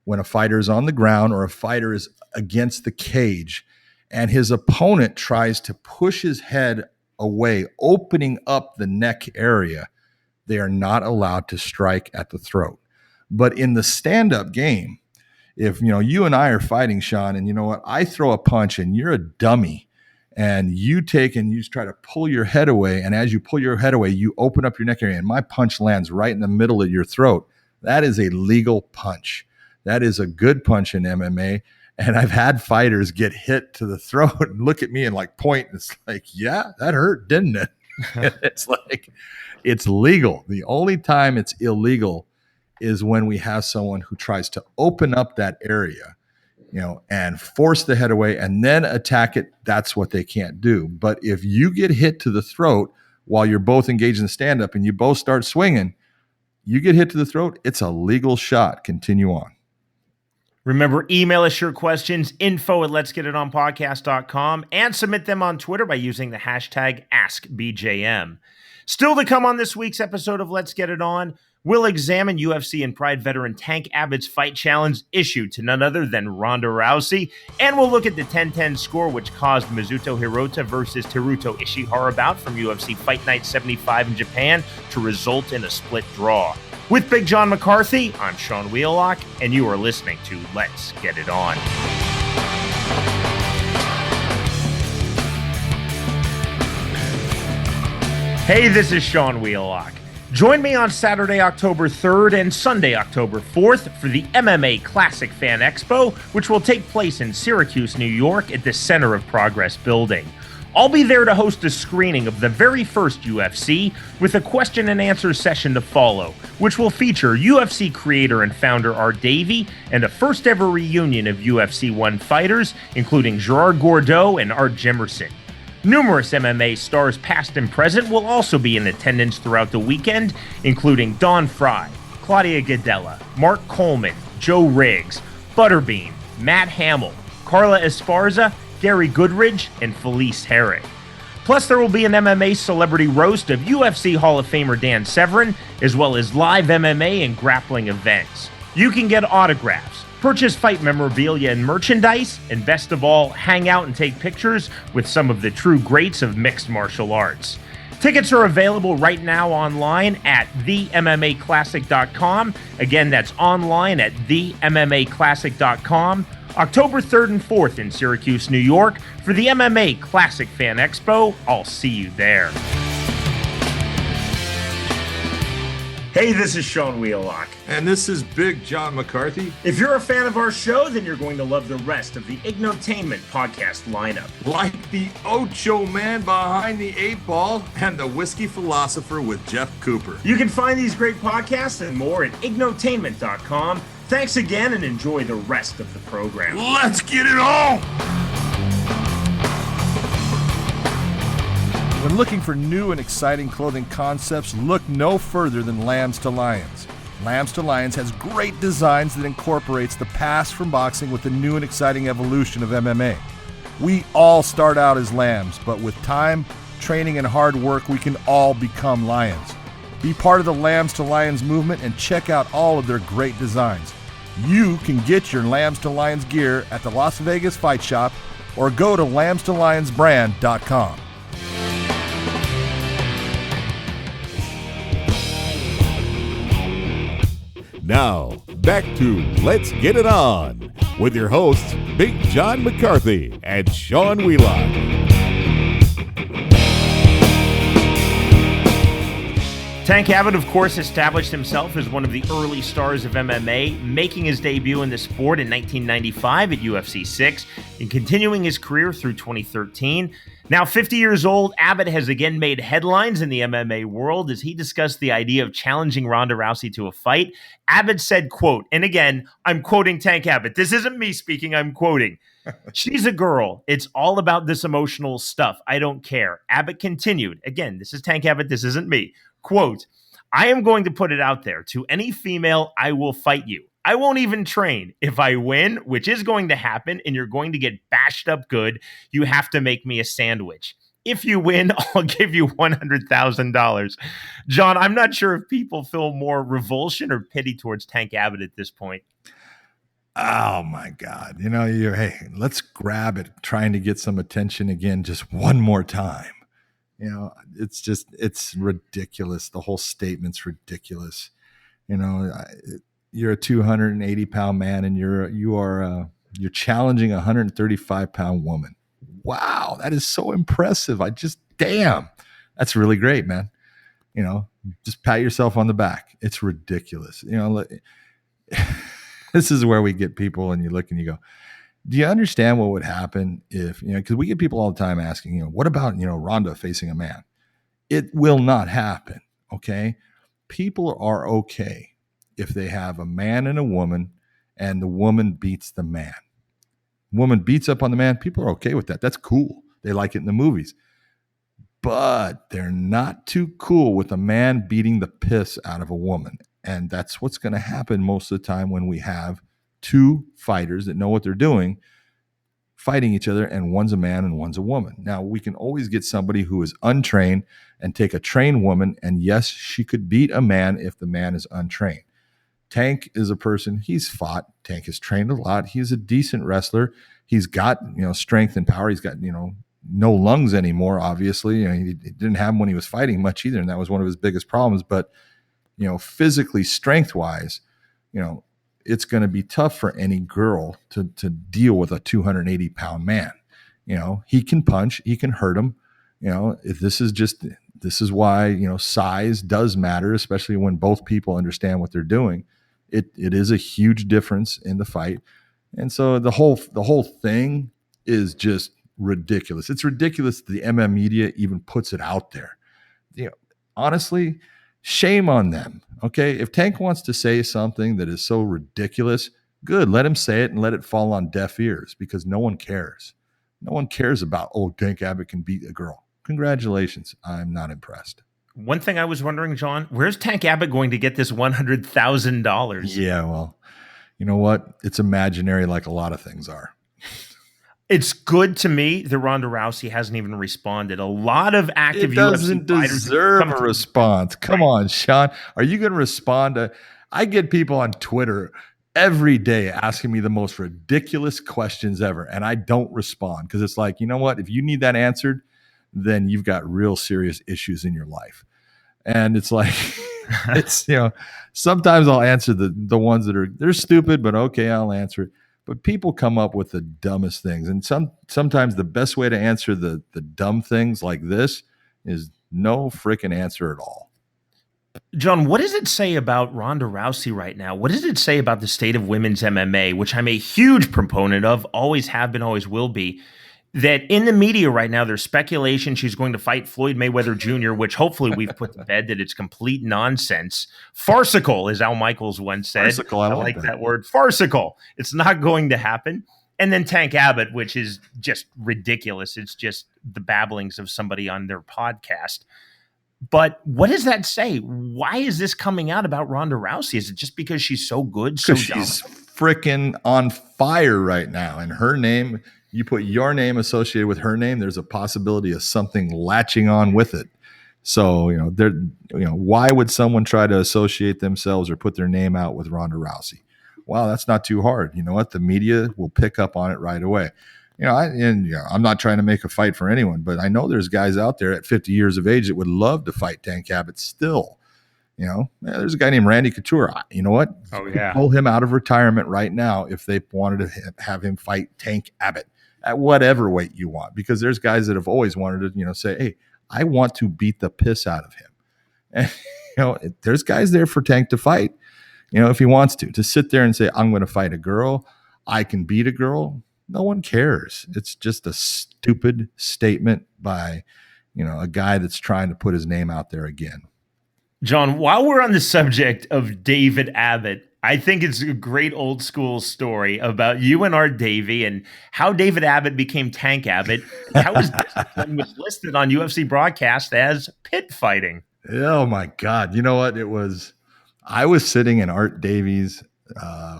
when a fighter is on the ground or a fighter is against the cage and his opponent tries to push his head away, opening up the neck area. They are not allowed to strike at the throat. But in the stand-up game, if you and I are fighting, Sean, and you know what, I throw a punch and you're a dummy, and you take and you try to pull your head away. And as you pull your head away, you open up your neck area, and my punch lands right in the middle of your throat. That is a legal punch. That is a good punch in MMA. And I've had fighters get hit to the throat and look at me and point. And it's like, yeah, that hurt, didn't it? It's like, it's legal. The only time it's illegal is when we have someone who tries to open up that area, and force the head away and then attack it. That's what they can't do. But if you get hit to the throat while you're both engaged in stand-up and you both start swinging, you get hit to the throat, it's a legal shot. Continue on. Remember, email us your questions, info@letsgetitonpodcast.com, and submit them on Twitter by using the hashtag AskBJM. Still to come on this week's episode of Let's Get It On, we'll examine UFC and Pride veteran Tank Abbott's fight challenge issued to none other than Ronda Rousey, and we'll look at the 10-10 score which caused Mizuto Hirota versus Teruto Ishihara bout from UFC Fight Night 75 in Japan to result in a split draw. With Big John McCarthy, I'm Sean Wheelock, and you are listening to Let's Get It On. Hey, this is Sean Wheelock. Join me on Saturday, October 3rd and Sunday, October 4th for the MMA Classic Fan Expo, which will take place in Syracuse, New York at the Center of Progress building. I'll be there to host a screening of the very first UFC with a question and answer session to follow, which will feature UFC creator and founder Art Davie and a first ever reunion of UFC 1 fighters, including Gerard Gordeau and Art Jimerson. Numerous MMA stars past and present will also be in attendance throughout the weekend, including Don Fry, Claudia Gadella, Mark Coleman, Joe Riggs, Butterbean, Matt Hamill, Carla Esparza, Gary Goodridge, and Felice Herring. Plus, there will be an MMA celebrity roast of UFC Hall of Famer Dan Severn, as well as live MMA and grappling events. You can get autographs, purchase fight memorabilia and merchandise, and best of all, hang out and take pictures with some of the true greats of mixed martial arts. Tickets are available right now online at themmaclassic.com. Again, that's online at themmaclassic.com. October 3rd and 4th in Syracuse, New York for the MMA Classic Fan Expo. I'll see you there. Hey, this is Sean Wheelock. And this is Big John McCarthy. If you're a fan of our show, then you're going to love the rest of the Ignotainment podcast lineup. Like the Ocho Man behind the 8 Ball and the Whiskey Philosopher with Jeff Cooper. You can find these great podcasts and more at ignotainment.com. Thanks again and enjoy the rest of the program. Let's get it on! When looking for new and exciting clothing concepts, look no further than Lambs to Lions. Lambs to Lions has great designs that incorporates the past from boxing with the new and exciting evolution of MMA. We all start out as lambs, but with time, training, and hard work, we can all become lions. Be part of the Lambs to Lions movement and check out all of their great designs. You can get your Lambs to Lions gear at the Las Vegas Fight Shop or go to lambstolionsbrand.com. Now, back to Let's Get It On with your hosts, Big John McCarthy and Sean Wheelock. Tank Abbott, of course, established himself as one of the early stars of MMA, making his debut in the sport in 1995 at UFC 6 and continuing his career through 2013. Now 50 years old, Abbott has again made headlines in the MMA world as he discussed the idea of challenging Ronda Rousey to a fight. Abbott said, quote, and again, I'm quoting Tank Abbott. This isn't me speaking, I'm quoting. She's a girl. It's all about this emotional stuff. I don't care. Abbott continued. Again, this is Tank Abbott. This isn't me. Quote, I am going to put it out there. To any female, I will fight you. I won't even train. If I win, which is going to happen, and you're going to get bashed up good, you have to make me a sandwich. If you win, I'll give you $100,000. John, I'm not sure if people feel more revulsion or pity towards Tank Abbott at this point. Oh my God. Hey, let's grab it, trying to get some attention again just one more time. It's ridiculous. The whole statement's ridiculous. You're a 280-pound man and you're challenging a 135-pound woman. Wow, that is so impressive. Damn, that's really great, man. Just pat yourself on the back. It's ridiculous. This is where we get people and you look and you go, do you understand what would happen if, because we get people all the time asking, what about, Ronda facing a man? It will not happen. Okay. People are okay if they have a man and a woman and the woman beats the man. Woman beats up on the man. People are okay with that. That's cool. They like it in the movies, but they're not too cool with a man beating the piss out of a woman. And that's what's going to happen most of the time when we have two fighters that know what they're doing fighting each other, and one's a man and one's a woman. Now, we can always get somebody who is untrained and take a trained woman, and yes, she could beat a man if the man is untrained. Tank is a person, he's fought. Tank has trained a lot. He's a decent wrestler. He's got, strength and power. He's got, no lungs anymore, obviously. He didn't have them when he was fighting much either, and that was one of his biggest problems. But, physically, strength-wise, it's going to be tough for any girl to deal with a 280-pound man. He can punch, he can hurt him. This is why, size does matter, especially when both people understand what they're doing. It is a huge difference in the fight. And so the whole thing is just ridiculous. It's ridiculous that the MM media even puts it out there. Honestly, shame on them. Okay, if Tank wants to say something that is so ridiculous, good. Let him say it and let it fall on deaf ears, because no one cares. No one cares about, Tank Abbott can beat a girl. Congratulations. I'm not impressed. One thing I was wondering, John, where's Tank Abbott going to get this $100,000? Yeah, well, you know what? It's imaginary, like a lot of things are. It's good to me that Ronda Rousey hasn't even responded. A lot of active UFC doesn't deserve a response. Come on, Sean. Are you going to respond to? I get people on Twitter every day asking me the most ridiculous questions ever, and I don't respond because it's like, you know what? If you need that answered, then you've got real serious issues in your life. And it's like, it's, sometimes I'll answer the ones that they're stupid, but okay, I'll answer it. But people come up with the dumbest things. And sometimes the best way to answer the dumb things like this is no freaking answer at all. John, what does it say about Ronda Rousey right now? What does it say about the state of women's MMA, which I'm a huge proponent of, always have been, always will be, that in the media right now, there's speculation she's going to fight Floyd Mayweather Jr., which hopefully we've put to bed that it's complete nonsense. Farcical, as Al Michaels once said. Farcical, I like that word. Farcical. It's not going to happen. And then Tank Abbott, which is just ridiculous. It's just the babblings of somebody on their podcast. But what does that say? Why is this coming out about Ronda Rousey? Is it just because she's so good? Because she's freaking on fire right now. And her name, you put your name associated with her name, there's a possibility of something latching on with it. So, why would someone try to associate themselves or put their name out with Ronda Rousey? Wow, that's not too hard. You know what? The media will pick up on it right away. I'm not trying to make a fight for anyone, but I know there's guys out there at 50 years of age that would love to fight Tank Abbott still. There's a guy named Randy Couture. You know what? Oh, yeah. Pull him out of retirement right now if they wanted to have him fight Tank Abbott at whatever weight you want, because there's guys that have always wanted to, say, hey, I want to beat the piss out of him. And, there's guys there for Tank to fight, if he wants to sit there and say, I'm going to fight a girl. I can beat a girl. No one cares. It's just a stupid statement by, a guy that's trying to put his name out there again. John, while we're on the subject of David Abbott, I think it's a great old school story about you and Art Davie and how David Abbott became Tank Abbott. How his discipline was listed on UFC broadcast as pit fighting. Oh my God. You know what? I was sitting in Art Davie's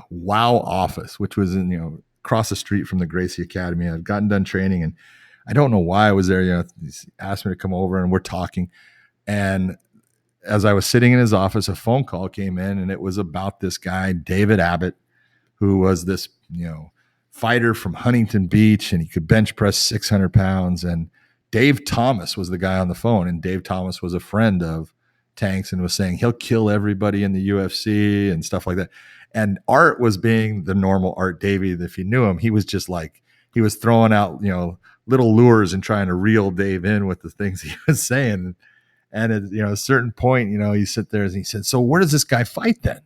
WOW office, which was in, across the street from the Gracie Academy. I'd gotten done training, and I don't know why I was there. He asked me to come over, and we're talking. And as I was sitting in his office, a phone call came in, and it was about this guy, David Abbott, who was this, fighter from Huntington Beach, and he could bench press 600 pounds. And Dave Thomas was the guy on the phone, and Dave Thomas was a friend of Tank's and was saying he'll kill everybody in the UFC and stuff like that. And Art was being the normal Art Davie. If you knew him, he was just like, he was throwing out, little lures and trying to reel Dave in with the things he was saying. And at a certain point, he sit there and he said, so where does this guy fight then?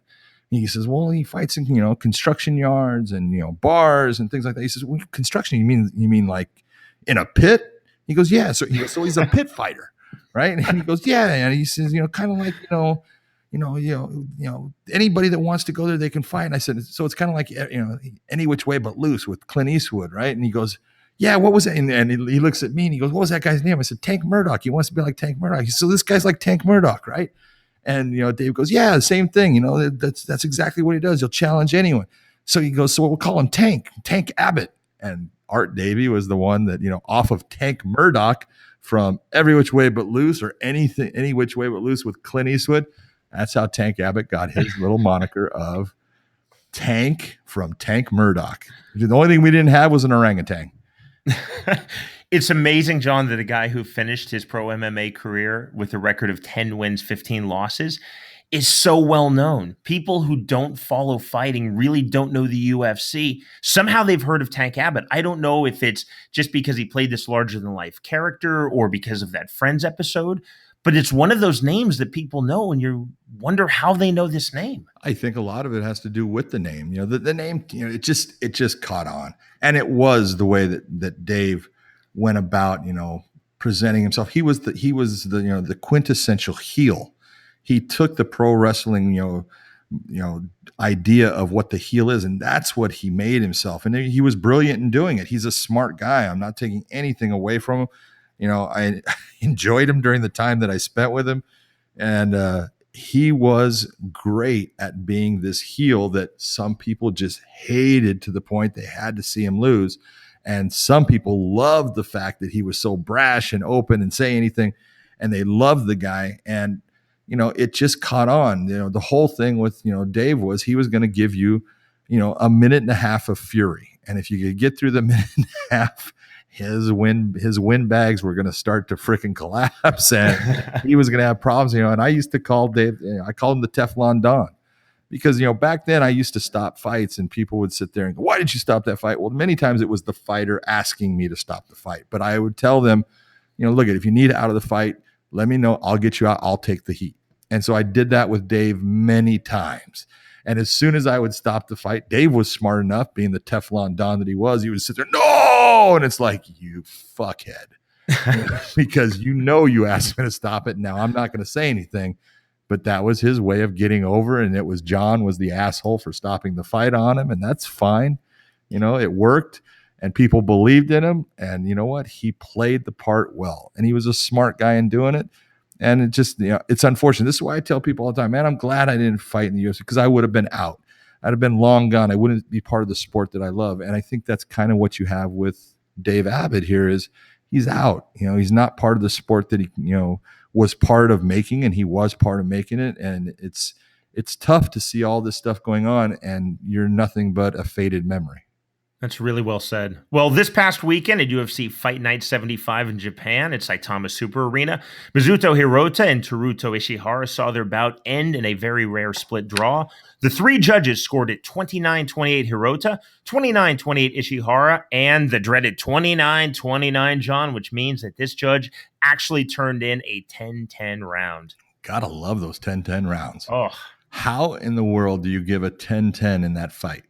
And he says, well, he fights in, construction yards and, bars and things like that. He says, well, construction, you mean like in a pit? He goes, yeah. So he's a pit fighter. Right. And he goes, yeah. And he says, kind of like, anybody that wants to go there, they can fight. And I said, so it's kind of like, Any Which Way But Loose with Clint Eastwood. Right. And he goes, yeah, what was it? And he looks at me and he goes, what was that guy's name? I said, Tank Murdoch. He wants to be like Tank Murdoch. He said, so this guy's like Tank Murdoch. Right. And, Dave goes, yeah, the same thing. That's exactly what he does. He'll challenge anyone. So he goes, so we'll call him Tank Abbott. And Art Davie was the one that, off of Tank Murdoch from Every Which Way But Loose, or Any Which Way But Loose with Clint Eastwood. That's how Tank Abbott got his little moniker of Tank from Tank Murdoch. The only thing we didn't have was an orangutan. It's amazing, John, that a guy who finished his pro MMA career with a record of 10 wins, 15 losses is so well known. People who don't follow fighting really don't know the UFC. Somehow they've heard of Tank Abbott. I don't know if it's just because he played this larger than life character or because of that Friends episode, but it's one of those names that people know, and you wonder how they know this name. I think a lot of it has to do with the name. The name, it just caught on. And it was the way that Dave went about, presenting himself. He was the quintessential heel. He took the pro wrestling, idea of what the heel is, and that's what he made himself. And he was brilliant in doing it. He's a smart guy. I'm not taking anything away from him. I enjoyed him during the time that I spent with him, and he was great at being this heel that some people just hated to the point they had to see him lose. And some people loved the fact that he was so brash and open and say anything, and they loved the guy. And it just caught on. The whole thing with, Dave was he was going to give you, a minute and a half of fury. And if you could get through the minute and a half, his wind bags were going to start to freaking collapse, and he was going to have problems, and I used to call Dave, I called him the Teflon Don, because, back then I used to stop fights and people would sit there and go, why did you stop that fight? Well, many times it was the fighter asking me to stop the fight, but I would tell them, look, if you need out of the fight, let me know. I'll get you out. I'll take the heat. And so I did that with Dave many times. And as soon as I would stop the fight, Dave was smart enough, being the Teflon Don that he was, he would sit there, no! And it's like, you fuckhead. Because you asked me to stop it. Now I'm not going to say anything. But that was his way of getting over. And it was John was the asshole for stopping the fight on him. And that's fine. It worked. And people believed in him. And you know what? He played the part well. And he was a smart guy in doing it. And it just, it's unfortunate. This is why I tell people all the time, man, I'm glad I didn't fight in the UFC, because I would have been out. I'd have been long gone. I wouldn't be part of the sport that I love. And I think that's kind of what you have with Dave Abbott here is he's out. He's not part of the sport that he, was part of making, and he was part of making it. And it's tough to see all this stuff going on, and you're nothing but a faded memory. That's really well said. Well, this past weekend at UFC Fight Night 75 in Japan at Saitama Super Arena, Mizuto Hirota and Teruto Ishihara saw their bout end in a very rare split draw. The three judges scored it 29-28 Hirota, 29-28 Ishihara, and the dreaded 29-29 John, which means that this judge actually turned in a 10-10 round. Gotta love those 10-10 rounds. Oh, how in the world do you give a 10-10 in that fight?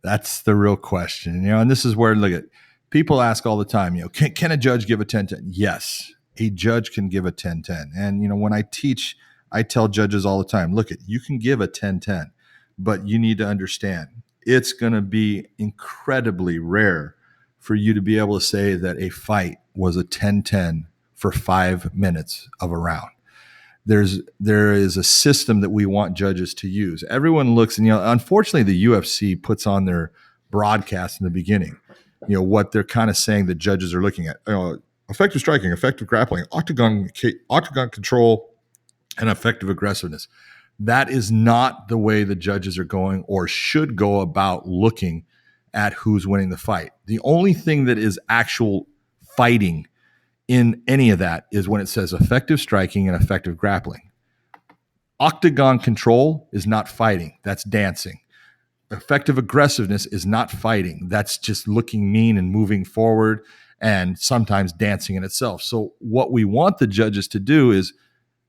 That's the real question, and this is where, look at, people ask all the time, can a judge give a 10-10? Yes, a judge can give a 10-10. And, when I teach, I tell judges all the time, look, you can give a 10-10, but you need to understand it's going to be incredibly rare for you to be able to say that a fight was a 10-10 for 5 minutes of a round. There is a system that we want judges to use. Everyone looks, and unfortunately, the UFC puts on their broadcast in the beginning, what they're kind of saying the judges are looking at: effective striking, effective grappling, octagon control, and effective aggressiveness. That is not the way the judges are going or should go about looking at who's winning the fight. The only thing that is actual fighting in any of that is when it says effective striking and effective grappling. Octagon control is not fighting. That's dancing. Effective aggressiveness is not fighting. That's just looking mean and moving forward and sometimes dancing in itself. So what we want the judges to do is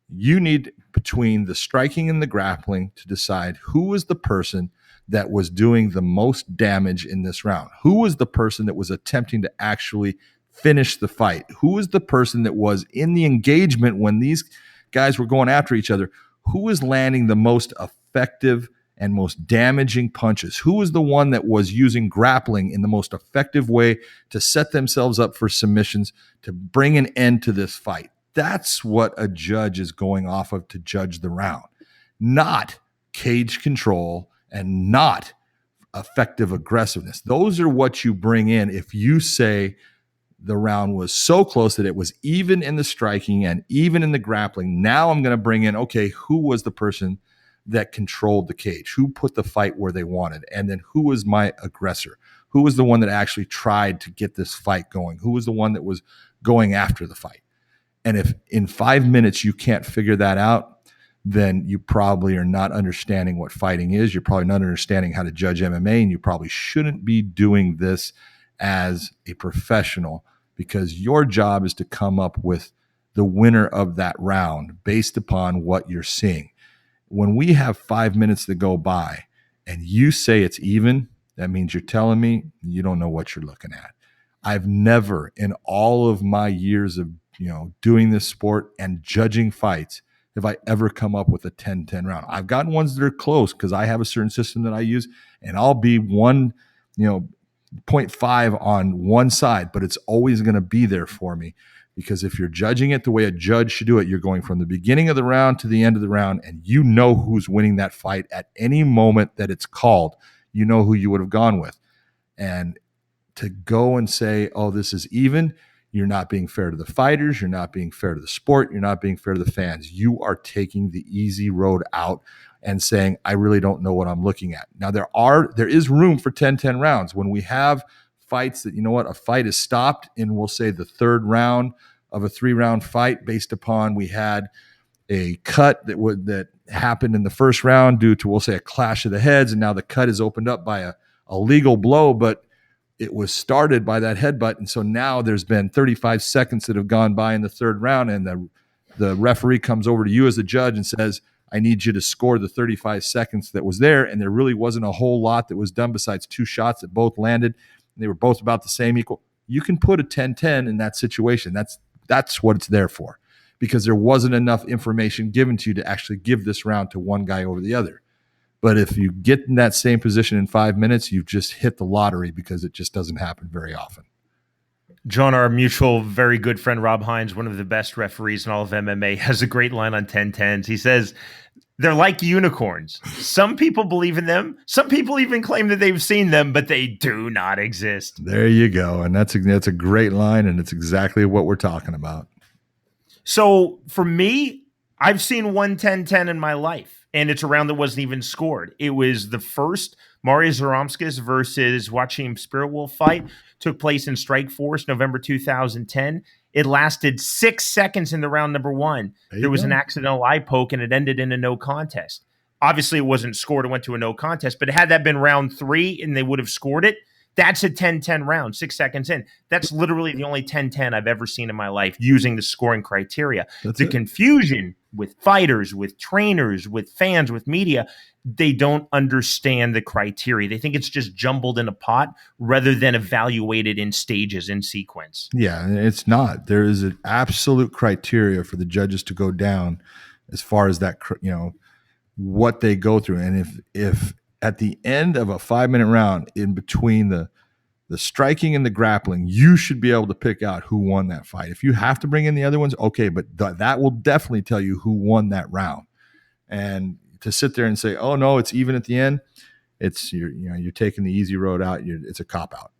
you need between the striking and the grappling to decide who was the person that was doing the most damage in this round. Who was the person that was attempting to actually finish the fight? Who was the person that was in the engagement when these guys were going after each other? Who was landing the most effective and most damaging punches? Who was the one that was using grappling in the most effective way to set themselves up for submissions to bring an end to this fight? That's what a judge is going off of to judge the round, not cage control and not effective aggressiveness. Those are what you bring in if you say the round was so close that it was even in the striking and even in the grappling. Now I'm going to bring in, okay, who was the person that controlled the cage? Who put the fight where they wanted? And then who was my aggressor? Who was the one that actually tried to get this fight going? Who was the one that was going after the fight? And if in 5 minutes you can't figure that out, then you probably are not understanding what fighting is. You're probably not understanding how to judge MMA, and you probably shouldn't be doing this as a professional, because your job is to come up with the winner of that round based upon what you're seeing. When we have 5 minutes to go by and you say it's even, that means you're telling me you don't know what you're looking at. I've never, in all of my years of doing this sport and judging fights, have I ever come up with a 10-10 round. I've gotten ones that are close because I have a certain system that I use, and I'll be 0.5 on one side, but it's always going to be there for me, because if you're judging it the way a judge should do it, you're going from the beginning of the round to the end of the round, and you know who's winning that fight at any moment that it's called. You know who you would have gone with. And to go and say, oh, this is even, you're not being fair to the fighters, you're not being fair to the sport, you're not being fair to the fans. You are taking the easy road out and saying, I really don't know what I'm looking at. Now, there is room for 10-10 rounds. When we have fights that, a fight is stopped in, we'll say, the third round of a 3-round fight based upon we had a cut that happened in the first round due to, we'll say, a clash of the heads, and now the cut is opened up by a legal blow, but it was started by that headbutt. And so now there's been 35 seconds that have gone by in the third round, and the referee comes over to you as the judge and says, I need you to score the 35 seconds that was there. And there really wasn't a whole lot that was done besides 2 shots that both landed. They were both about the same equal. You can put a 10-10 in that situation. That's what it's there for, because there wasn't enough information given to you to actually give this round to one guy over the other. But if you get in that same position in 5 minutes, you've just hit the lottery, because it just doesn't happen very often. John, our mutual very good friend Rob Hines, one of the best referees in all of MMA, has a great line on 10-10s. He says, they're like unicorns. Some people believe in them. Some people even claim that they've seen them, but they do not exist. There you go. And that's a great line, and it's exactly what we're talking about. So for me, I've seen one 10-10 in my life. And it's a round that wasn't even scored. It was the first Mario Zaromskis versus Joachim Spiritwolf fight. Took place in Strikeforce, November 2010. It lasted 6 seconds in the round number 1. There was an accidental eye poke, and it ended in a no contest. Obviously, it wasn't scored. It went to a no contest. But had that been round 3 and they would have scored it, that's a 10-10 round, 6 seconds in. That's literally the only 10-10 I've ever seen in my life using the scoring criteria. Confusion with fighters, with trainers, with fans, with media, they don't understand the criteria. They think it's just jumbled in a pot rather than evaluated in stages, in sequence. Yeah, it's not. There is an absolute criteria for the judges to go down as far as that, what they go through. And if at the end of a 5-minute round, in between the striking and the grappling, you should be able to pick out who won that fight. If you have to bring in the other ones, okay, but that will definitely tell you who won that round. And to sit there and say, oh no, it's even at the end, you're taking the easy road out. It's a cop out.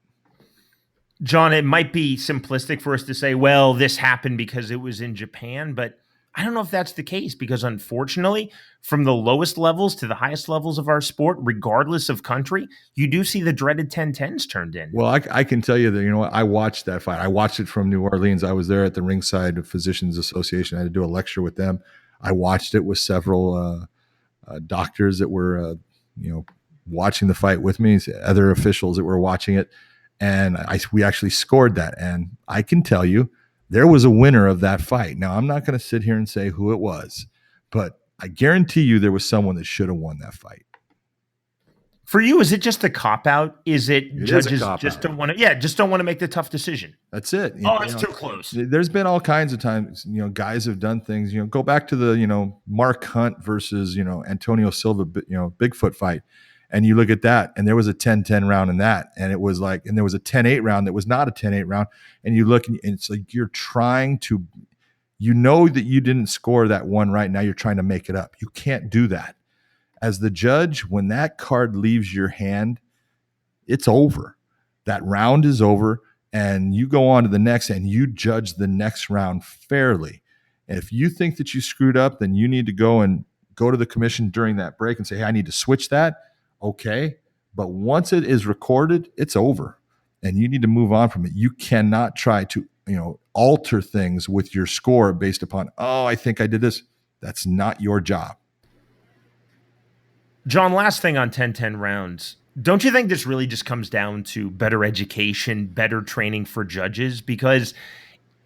John, it might be simplistic for us to say, well, this happened because it was in Japan, but I don't know if that's the case, because unfortunately, from the lowest levels to the highest levels of our sport, regardless of country, you do see the dreaded 10-10s turned in. Well, I can tell you that, I watched that fight. I watched it from New Orleans. I was there at the ringside Physicians Association. I had to do a lecture with them. I watched it with several doctors that were, watching the fight with me, other officials that were watching it. And we actually scored that. And I can tell you, there was a winner of that fight. Now, I'm not going to sit here and say who it was, but I guarantee you there was someone that should have won that fight. For you, is it just a cop-out? Is it judges just don't want to make the tough decision? That's it. It's too close. There's been all kinds of times, guys have done things, go back to the, Mark Hunt versus, Antonio Silva, Bigfoot fight. And you look at that, and there was a 10-10 round in that. And it was and there was a 10-8 round that was not a 10-8 round. And you look, and it's like you're trying to, that you didn't score that one right. Now you're trying to make it up. You can't do that. As the judge, when that card leaves your hand, it's over. That round is over, and you go on to the next, and you judge the next round fairly. And if you think that you screwed up, then you need to go to the commission during that break and say, hey, I need to switch that. Okay. But once it is recorded, it's over, and you need to move on from it. You cannot try to, alter things with your score based upon, oh, I think I did this. That's not your job. John, last thing on 10-10 rounds. Don't you think this really just comes down to better education, better training for judges? Because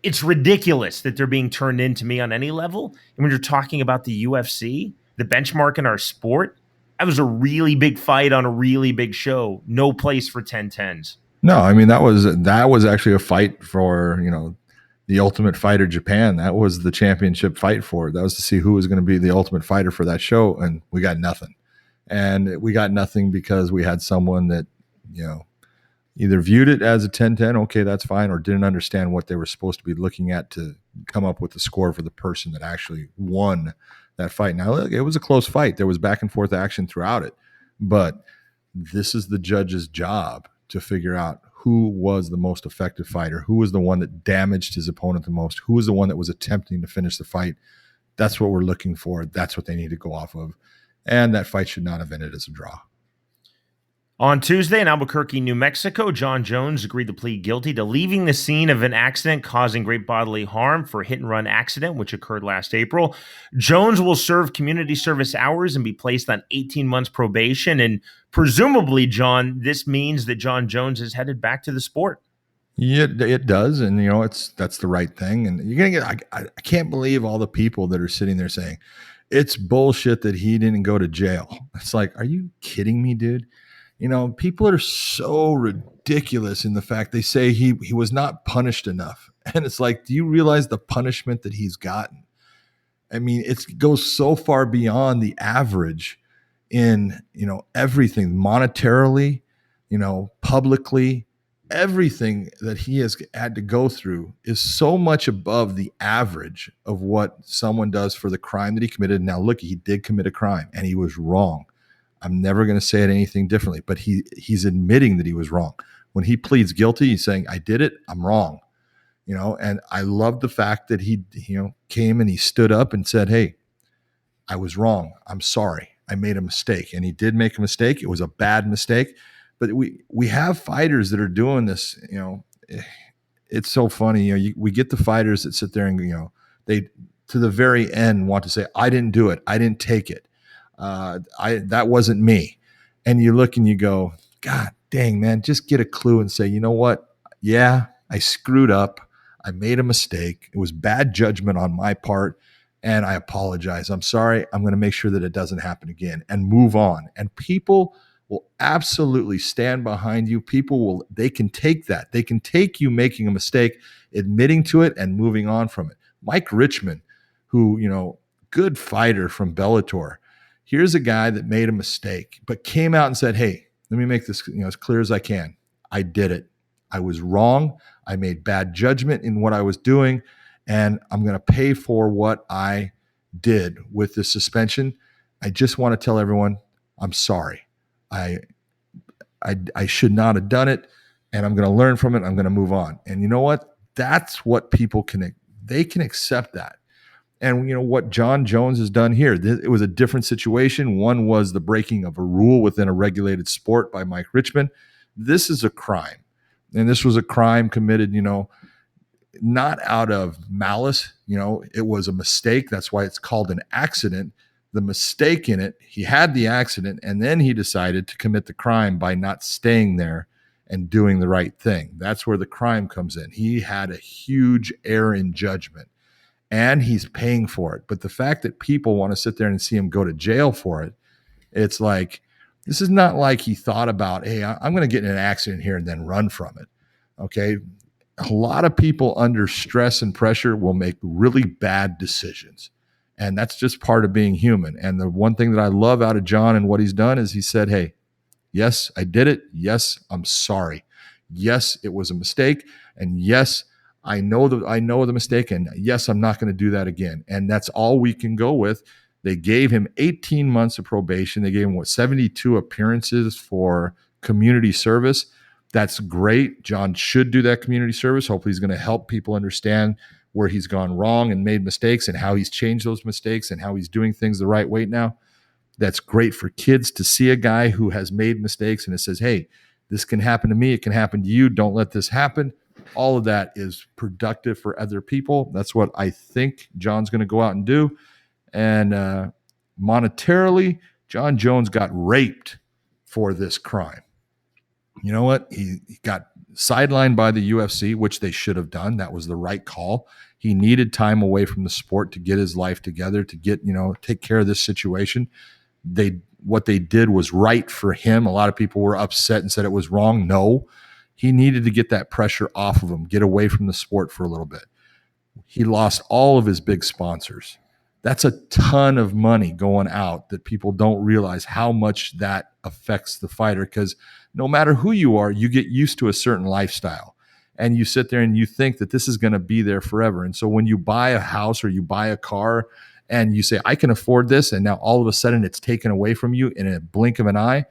it's ridiculous that they're being turned in to me on any level. And when you're talking about the UFC, the benchmark in our sport, that was a really big fight on a really big show. No place for 10-10s. No, I mean, that was actually a fight for, the Ultimate Fighter Japan. That was the championship fight for it. That was to see who was going to be the Ultimate Fighter for that show, and we got nothing. And we got nothing because we had someone that, either viewed it as a 10-10, okay, that's fine, or didn't understand what they were supposed to be looking at to come up with the score for the person that actually won that fight. Now, look, it was a close fight. There was back and forth action throughout it. But this is the judge's job to figure out who was the most effective fighter, who was the one that damaged his opponent the most, who was the one that was attempting to finish the fight. That's what we're looking for. That's what they need to go off of. And that fight should not have ended as a draw. On Tuesday in Albuquerque, New Mexico, John Jones agreed to plead guilty to leaving the scene of an accident causing great bodily harm for a hit-and-run accident, which occurred last April. Jones will serve community service hours and be placed on 18 months probation. And presumably, John, this means that John Jones is headed back to the sport. Yeah, it does. And, that's the right thing. And you're going to get, I can't believe all the people that are sitting there saying, it's bullshit that he didn't go to jail. It's like, are you kidding me, dude? People are so ridiculous in the fact they say he was not punished enough. And it's like, do you realize the punishment that he's gotten? I mean, it goes so far beyond the average in, everything monetarily, publicly, everything that he has had to go through is so much above the average of what someone does for the crime that he committed. Now, look, he did commit a crime and he was wrong. I'm never going to say it anything differently, but he's admitting that he was wrong. When he pleads guilty, he's saying, I did it, I'm wrong. And I love the fact that he, came and he stood up and said, hey, I was wrong. I'm sorry. I made a mistake. And he did make a mistake. It was a bad mistake. But we have fighters that are doing this, it's so funny. We get the fighters that sit there and, they to the very end want to say, I didn't do it. I didn't take it. That wasn't me. And you look and you go, God dang, man, just get a clue and say, you know what? Yeah, I screwed up. I made a mistake. It was bad judgment on my part. And I apologize. I'm sorry. I'm going to make sure that it doesn't happen again and move on. And people will absolutely stand behind you. They can take that. They can take you making a mistake, admitting to it and moving on from it. Mike Richmond, who, good fighter from Bellator. Here's a guy that made a mistake, but came out and said, hey, let me make this as clear as I can. I did it. I was wrong. I made bad judgment in what I was doing, and I'm going to pay for what I did with this suspension. I just want to tell everyone I'm sorry. I should not have done it, and I'm going to learn from it. I'm going to move on. And you know what? That's what people can accept that. And what John Jones has done here, it was a different situation. One was the breaking of a rule within a regulated sport by Mike Richmond. This is a crime. And this was a crime committed, not out of malice. It was a mistake. That's why it's called an accident. The mistake in it, he had the accident, and then he decided to commit the crime by not staying there and doing the right thing. That's where the crime comes in. He had a huge error in judgment. And he's paying for it. But the fact that people want to sit there and see him go to jail for it, it's like, this is not like he thought about, hey, I'm going to get in an accident here and then run from it. Okay. A lot of people under stress and pressure will make really bad decisions. And that's just part of being human. And the one thing that I love out of John and what he's done is he said, hey, yes, I did it. Yes, I'm sorry. Yes, it was a mistake. And yes, I know the mistake, and yes, I'm not going to do that again. And that's all we can go with. They gave him 18 months of probation. They gave him 72 appearances for community service. That's great. John should do that community service. Hopefully he's going to help people understand where he's gone wrong and made mistakes and how he's changed those mistakes and how he's doing things the right way now. That's great for kids to see a guy who has made mistakes and it says, hey, this can happen to me. It can happen to you. Don't let this happen. All of that is productive for other people. That's what I think John's going to go out and do. And monetarily, John Jones got raped for this crime. You know what? He got sidelined by the UFC, which they should have done. That was the right call. He needed time away from the sport to get his life together, to get, take care of this situation. What they did was right for him. A lot of people were upset and said it was wrong. No, he needed to get that pressure off of him, get away from the sport for a little bit. He lost all of his big sponsors. That's a ton of money going out that people don't realize how much that affects the fighter, because no matter who you are, you get used to a certain lifestyle and you sit there and you think that this is going to be there forever. And so when you buy a house or you buy a car and you say, I can afford this, and now all of a sudden it's taken away from you in a blink of an eye,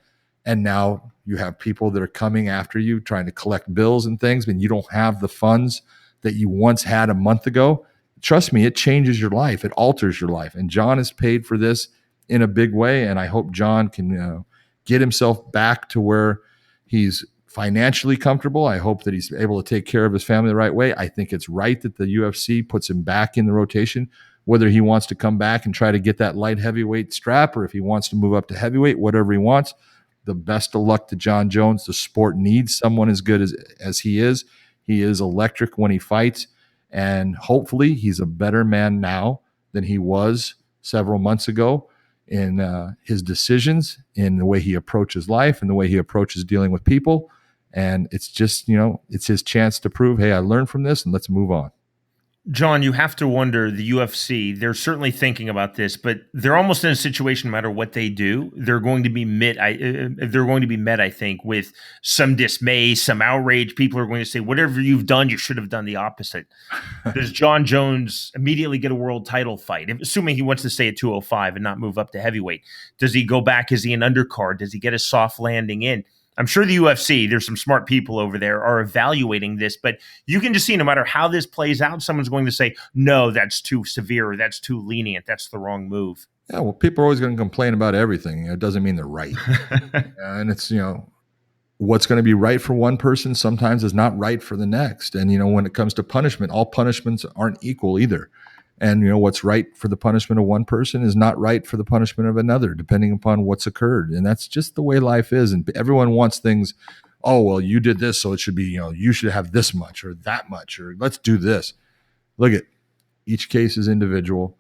and now you have people that are coming after you trying to collect bills and things, and you don't have the funds that you once had a month ago. Trust me, it changes your life. It alters your life. And John has paid for this in a big way, and I hope John can get himself back to where he's financially comfortable. I hope that he's able to take care of his family the right way. I think it's right that the UFC puts him back in the rotation, whether he wants to come back and try to get that light heavyweight strap or if he wants to move up to heavyweight, whatever he wants. The best of luck to John Jones. The sport needs someone as good as he is. He is electric when he fights, and hopefully he's a better man now than he was several months ago in his decisions, in the way he approaches life and the way he approaches dealing with people. And it's just, it's his chance to prove, hey, I learned from this and let's move on. John, you have to wonder, the UFC, they're certainly thinking about this, but they're almost in a situation, no matter what they do, they're going to be met, I think, with some dismay, some outrage. People are going to say, whatever you've done, you should have done the opposite. Does John Jones immediately get a world title fight, assuming he wants to stay at 205 and not move up to heavyweight? Does he go back? Is he an undercard? Does he get a soft landing in? I'm sure the UFC, there's some smart people over there, are evaluating this, but you can just see no matter how this plays out, someone's going to say, no, that's too severe, or that's too lenient, that's the wrong move. Yeah, well, people are always going to complain about everything. It doesn't mean they're right. And it's, what's going to be right for one person sometimes is not right for the next. And, when it comes to punishment, all punishments aren't equal either. And, what's right for the punishment of one person is not right for the punishment of another, depending upon what's occurred. And that's just the way life is. And everyone wants things, oh, well, you did this, so it should be, you should have this much or that much, or let's do this. Look at each case is individual.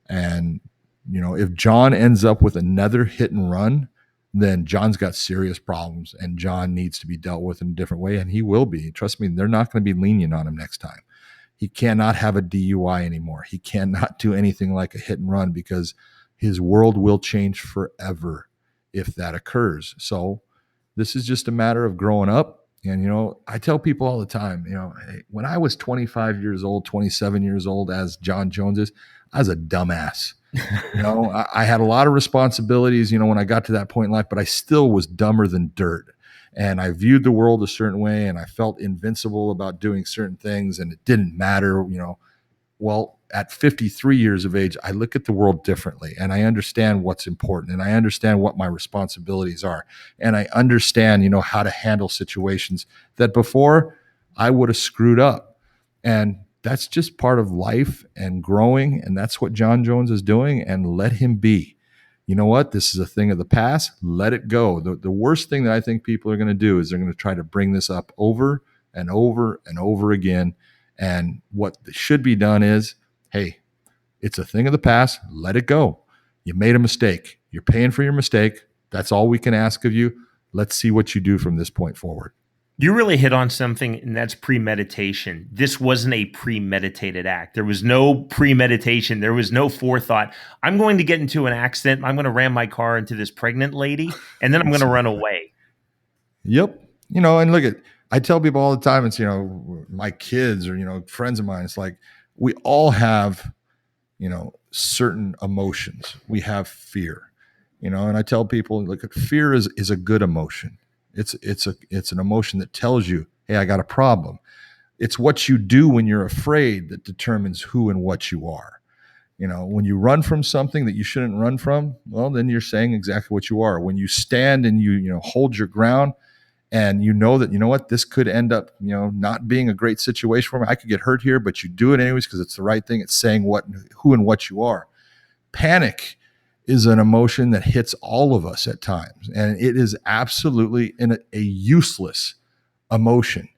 And, if John ends up with another hit and run, then John's got serious problems and John needs to be dealt with in a different way. And he will be. Trust me, they're not going to be lenient on him next time. He cannot have a DUI anymore. He cannot do anything like a hit and run, because his world will change forever if that occurs. So this is just a matter of growing up. And, I tell people all the time, hey, when I was 25 years old, 27 years old, as John Jones is, I was a dumbass. I had a lot of responsibilities, when I got to that point in life, but I still was dumber than dirt. And I viewed the world a certain way, and I felt invincible about doing certain things, and it didn't matter, Well, at 53 years of age, I look at the world differently, and I understand what's important, and I understand what my responsibilities are, and I understand, how to handle situations that before I would have screwed up. And that's just part of life and growing, and that's what John Jones is doing, and let him be. You know what? This is a thing of the past. Let it go. The worst thing that I think people are going to do is they're going to try to bring this up over and over and over again. And what should be done is, hey, it's a thing of the past. Let it go. You made a mistake. You're paying for your mistake. That's all we can ask of you. Let's see what you do from this point forward. You really hit on something, and that's premeditation. This wasn't a premeditated act. There was no premeditation. There was no forethought. I'm going to get into an accident. I'm going to ram my car into this pregnant lady, and then I'm going to run away. Yep. And look I tell people all the time, it's, my kids or, friends of mine, it's like we all have, certain emotions. We have fear, and I tell people, look, fear is a good emotion. It's an emotion that tells you, hey, I got a problem. It's what you do when you're afraid that determines who and what you are. When you run from something that you shouldn't run from, well, then you're saying exactly what you are. When you stand and you hold your ground, and you know that, what, this could end up, not being a great situation for me. I could get hurt here, but you do it anyways because it's the right thing. It's saying who and what you are. Panic is an emotion that hits all of us at times, and it is absolutely a useless emotion.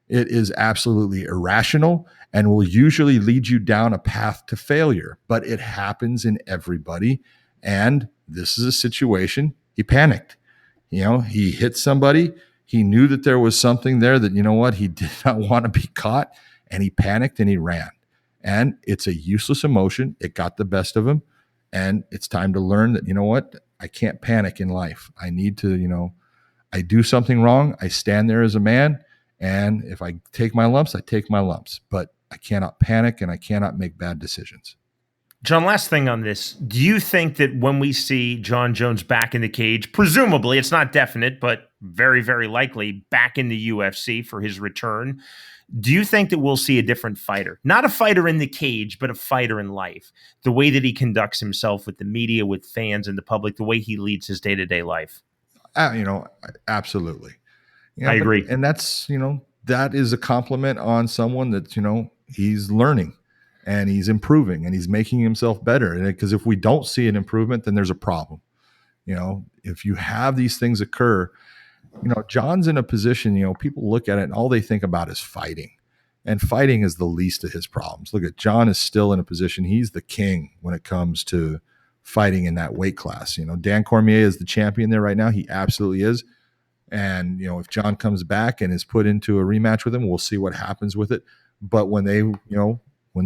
It is absolutely irrational and will usually lead you down a path to failure, but it happens in everybody. And this is a situation. He panicked. He hit somebody. He knew that there was something there that, he did not want to be caught, and he panicked and he ran. And it's a useless emotion. It got the best of him. And it's time to learn that, I can't panic in life. I need to, I do something wrong. I stand there as a man. And if I take my lumps, I take my lumps. But I cannot panic and I cannot make bad decisions. John, last thing on this. Do you think that when we see John Jones back in the cage, presumably, it's not definite, but very, very likely back in the UFC for his return, do you think that we'll see a different fighter? Not a fighter in the cage, but a fighter in life. The way that he conducts himself with the media, with fans and the public, the way he leads his day-to-day life. Absolutely. I agree. And that's, that is a compliment on someone that, he's learning. And he's improving and he's making himself better. And because if we don't see an improvement, then there's a problem. If you have these things occur, John's in a position, people look at it and all they think about is fighting. And fighting is the least of his problems. Look at John is still in a position. He's the king when it comes to fighting in that weight class. Dan Cormier is the champion there right now. He absolutely is. And, if John comes back and is put into a rematch with him, we'll see what happens with it. But when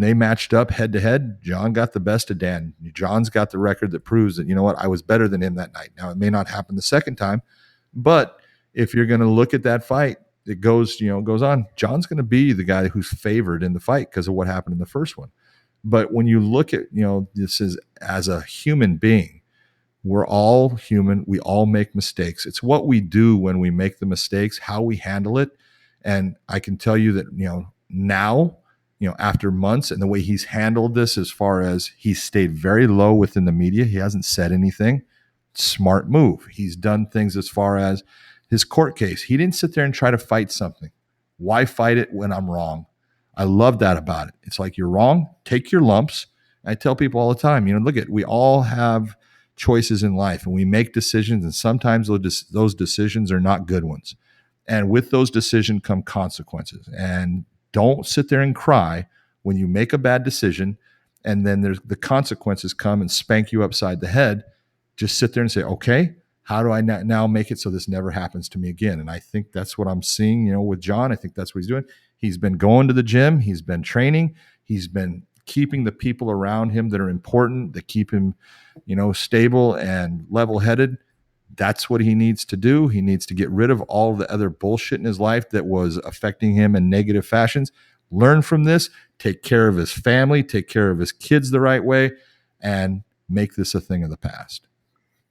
they matched up head to head, John got the best of Dan. John's got the record that proves that, I was better than him that night. Now, it may not happen the second time, but if you're going to look at that fight, it goes on. John's going to be the guy who's favored in the fight because of what happened in the first one. But when you look at, this is as a human being, we're all human. We all make mistakes. It's what we do when we make the mistakes, how we handle it. And I can tell you that, now, after months and the way he's handled this, as far as he's stayed very low within the media, he hasn't said anything. Smart move. He's done things as far as his court case. He didn't sit there and try to fight something. Why fight it when I'm wrong? I love that about it. It's like, you're wrong, take your lumps. I tell people all the time, we all have choices in life and we make decisions, and sometimes those decisions are not good ones. And with those decisions come consequences. And don't sit there and cry when you make a bad decision and then the consequences come and spank you upside the head. Just sit there and say, okay, how do I now make it so this never happens to me again? And I think that's what I'm seeing, with John. I think that's what he's doing. He's been going to the gym. He's been training. He's been keeping the people around him that are important, that keep him, stable and level-headed. That's what he needs to do. He needs to get rid of all the other bullshit in his life that was affecting him in negative fashions. Learn from this, take care of his family, take care of his kids the right way, and make this a thing of the past.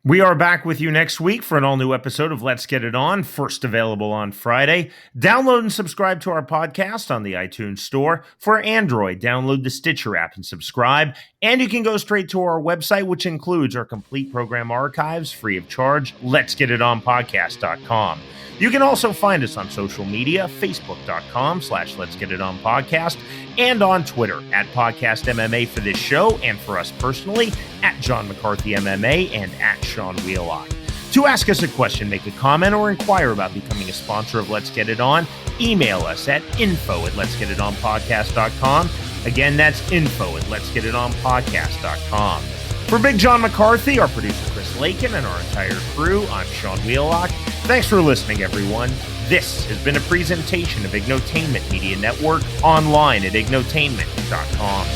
We are back with you next week for an all-new episode of Let's Get It On, first available on Friday. Download and subscribe to our podcast on the iTunes Store. For Android, download the Stitcher app and subscribe. And you can go straight to our website, which includes our complete program archives, free of charge, letsgetitonpodcast.com. You can also find us on social media, facebook.com/letsgetitonpodcast, and on Twitter @PodcastMMA for this show, and for us personally, @JohnMcCarthyMMA and @Sean Wheelock. To ask us a question, make a comment, or inquire about becoming a sponsor of Let's Get It On, email us at info@letsgetitonpodcast.com. Again, that's info@letsgetitonpodcast.com. For Big John McCarthy, our producer Chris Lakin, and our entire crew, I'm Sean Wheelock. Thanks for listening, everyone. This has been a presentation of Ignotainment Media Network, online at ignotainment.com.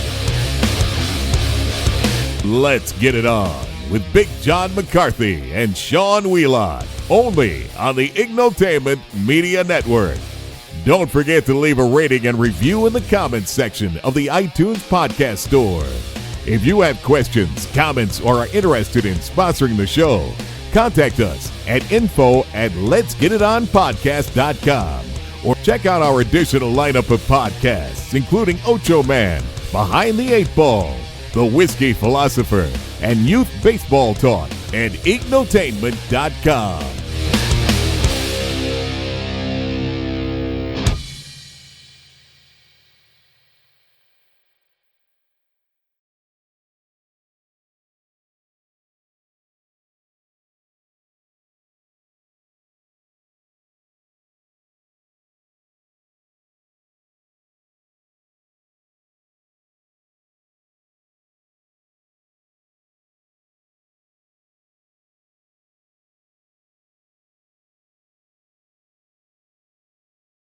Let's Get It On with Big John McCarthy and Sean Wheelock, only on the Ignotainment Media Network. Don't forget to leave a rating and review in the comments section of the iTunes Podcast Store. If you have questions, comments, or are interested in sponsoring the show, contact us at info@letsgetitonpodcast.com. Or check out our additional lineup of podcasts, including Ocho Man, Behind the Eight Ball, The Whiskey Philosopher, and Youth Baseball Talk at ignotainment.com.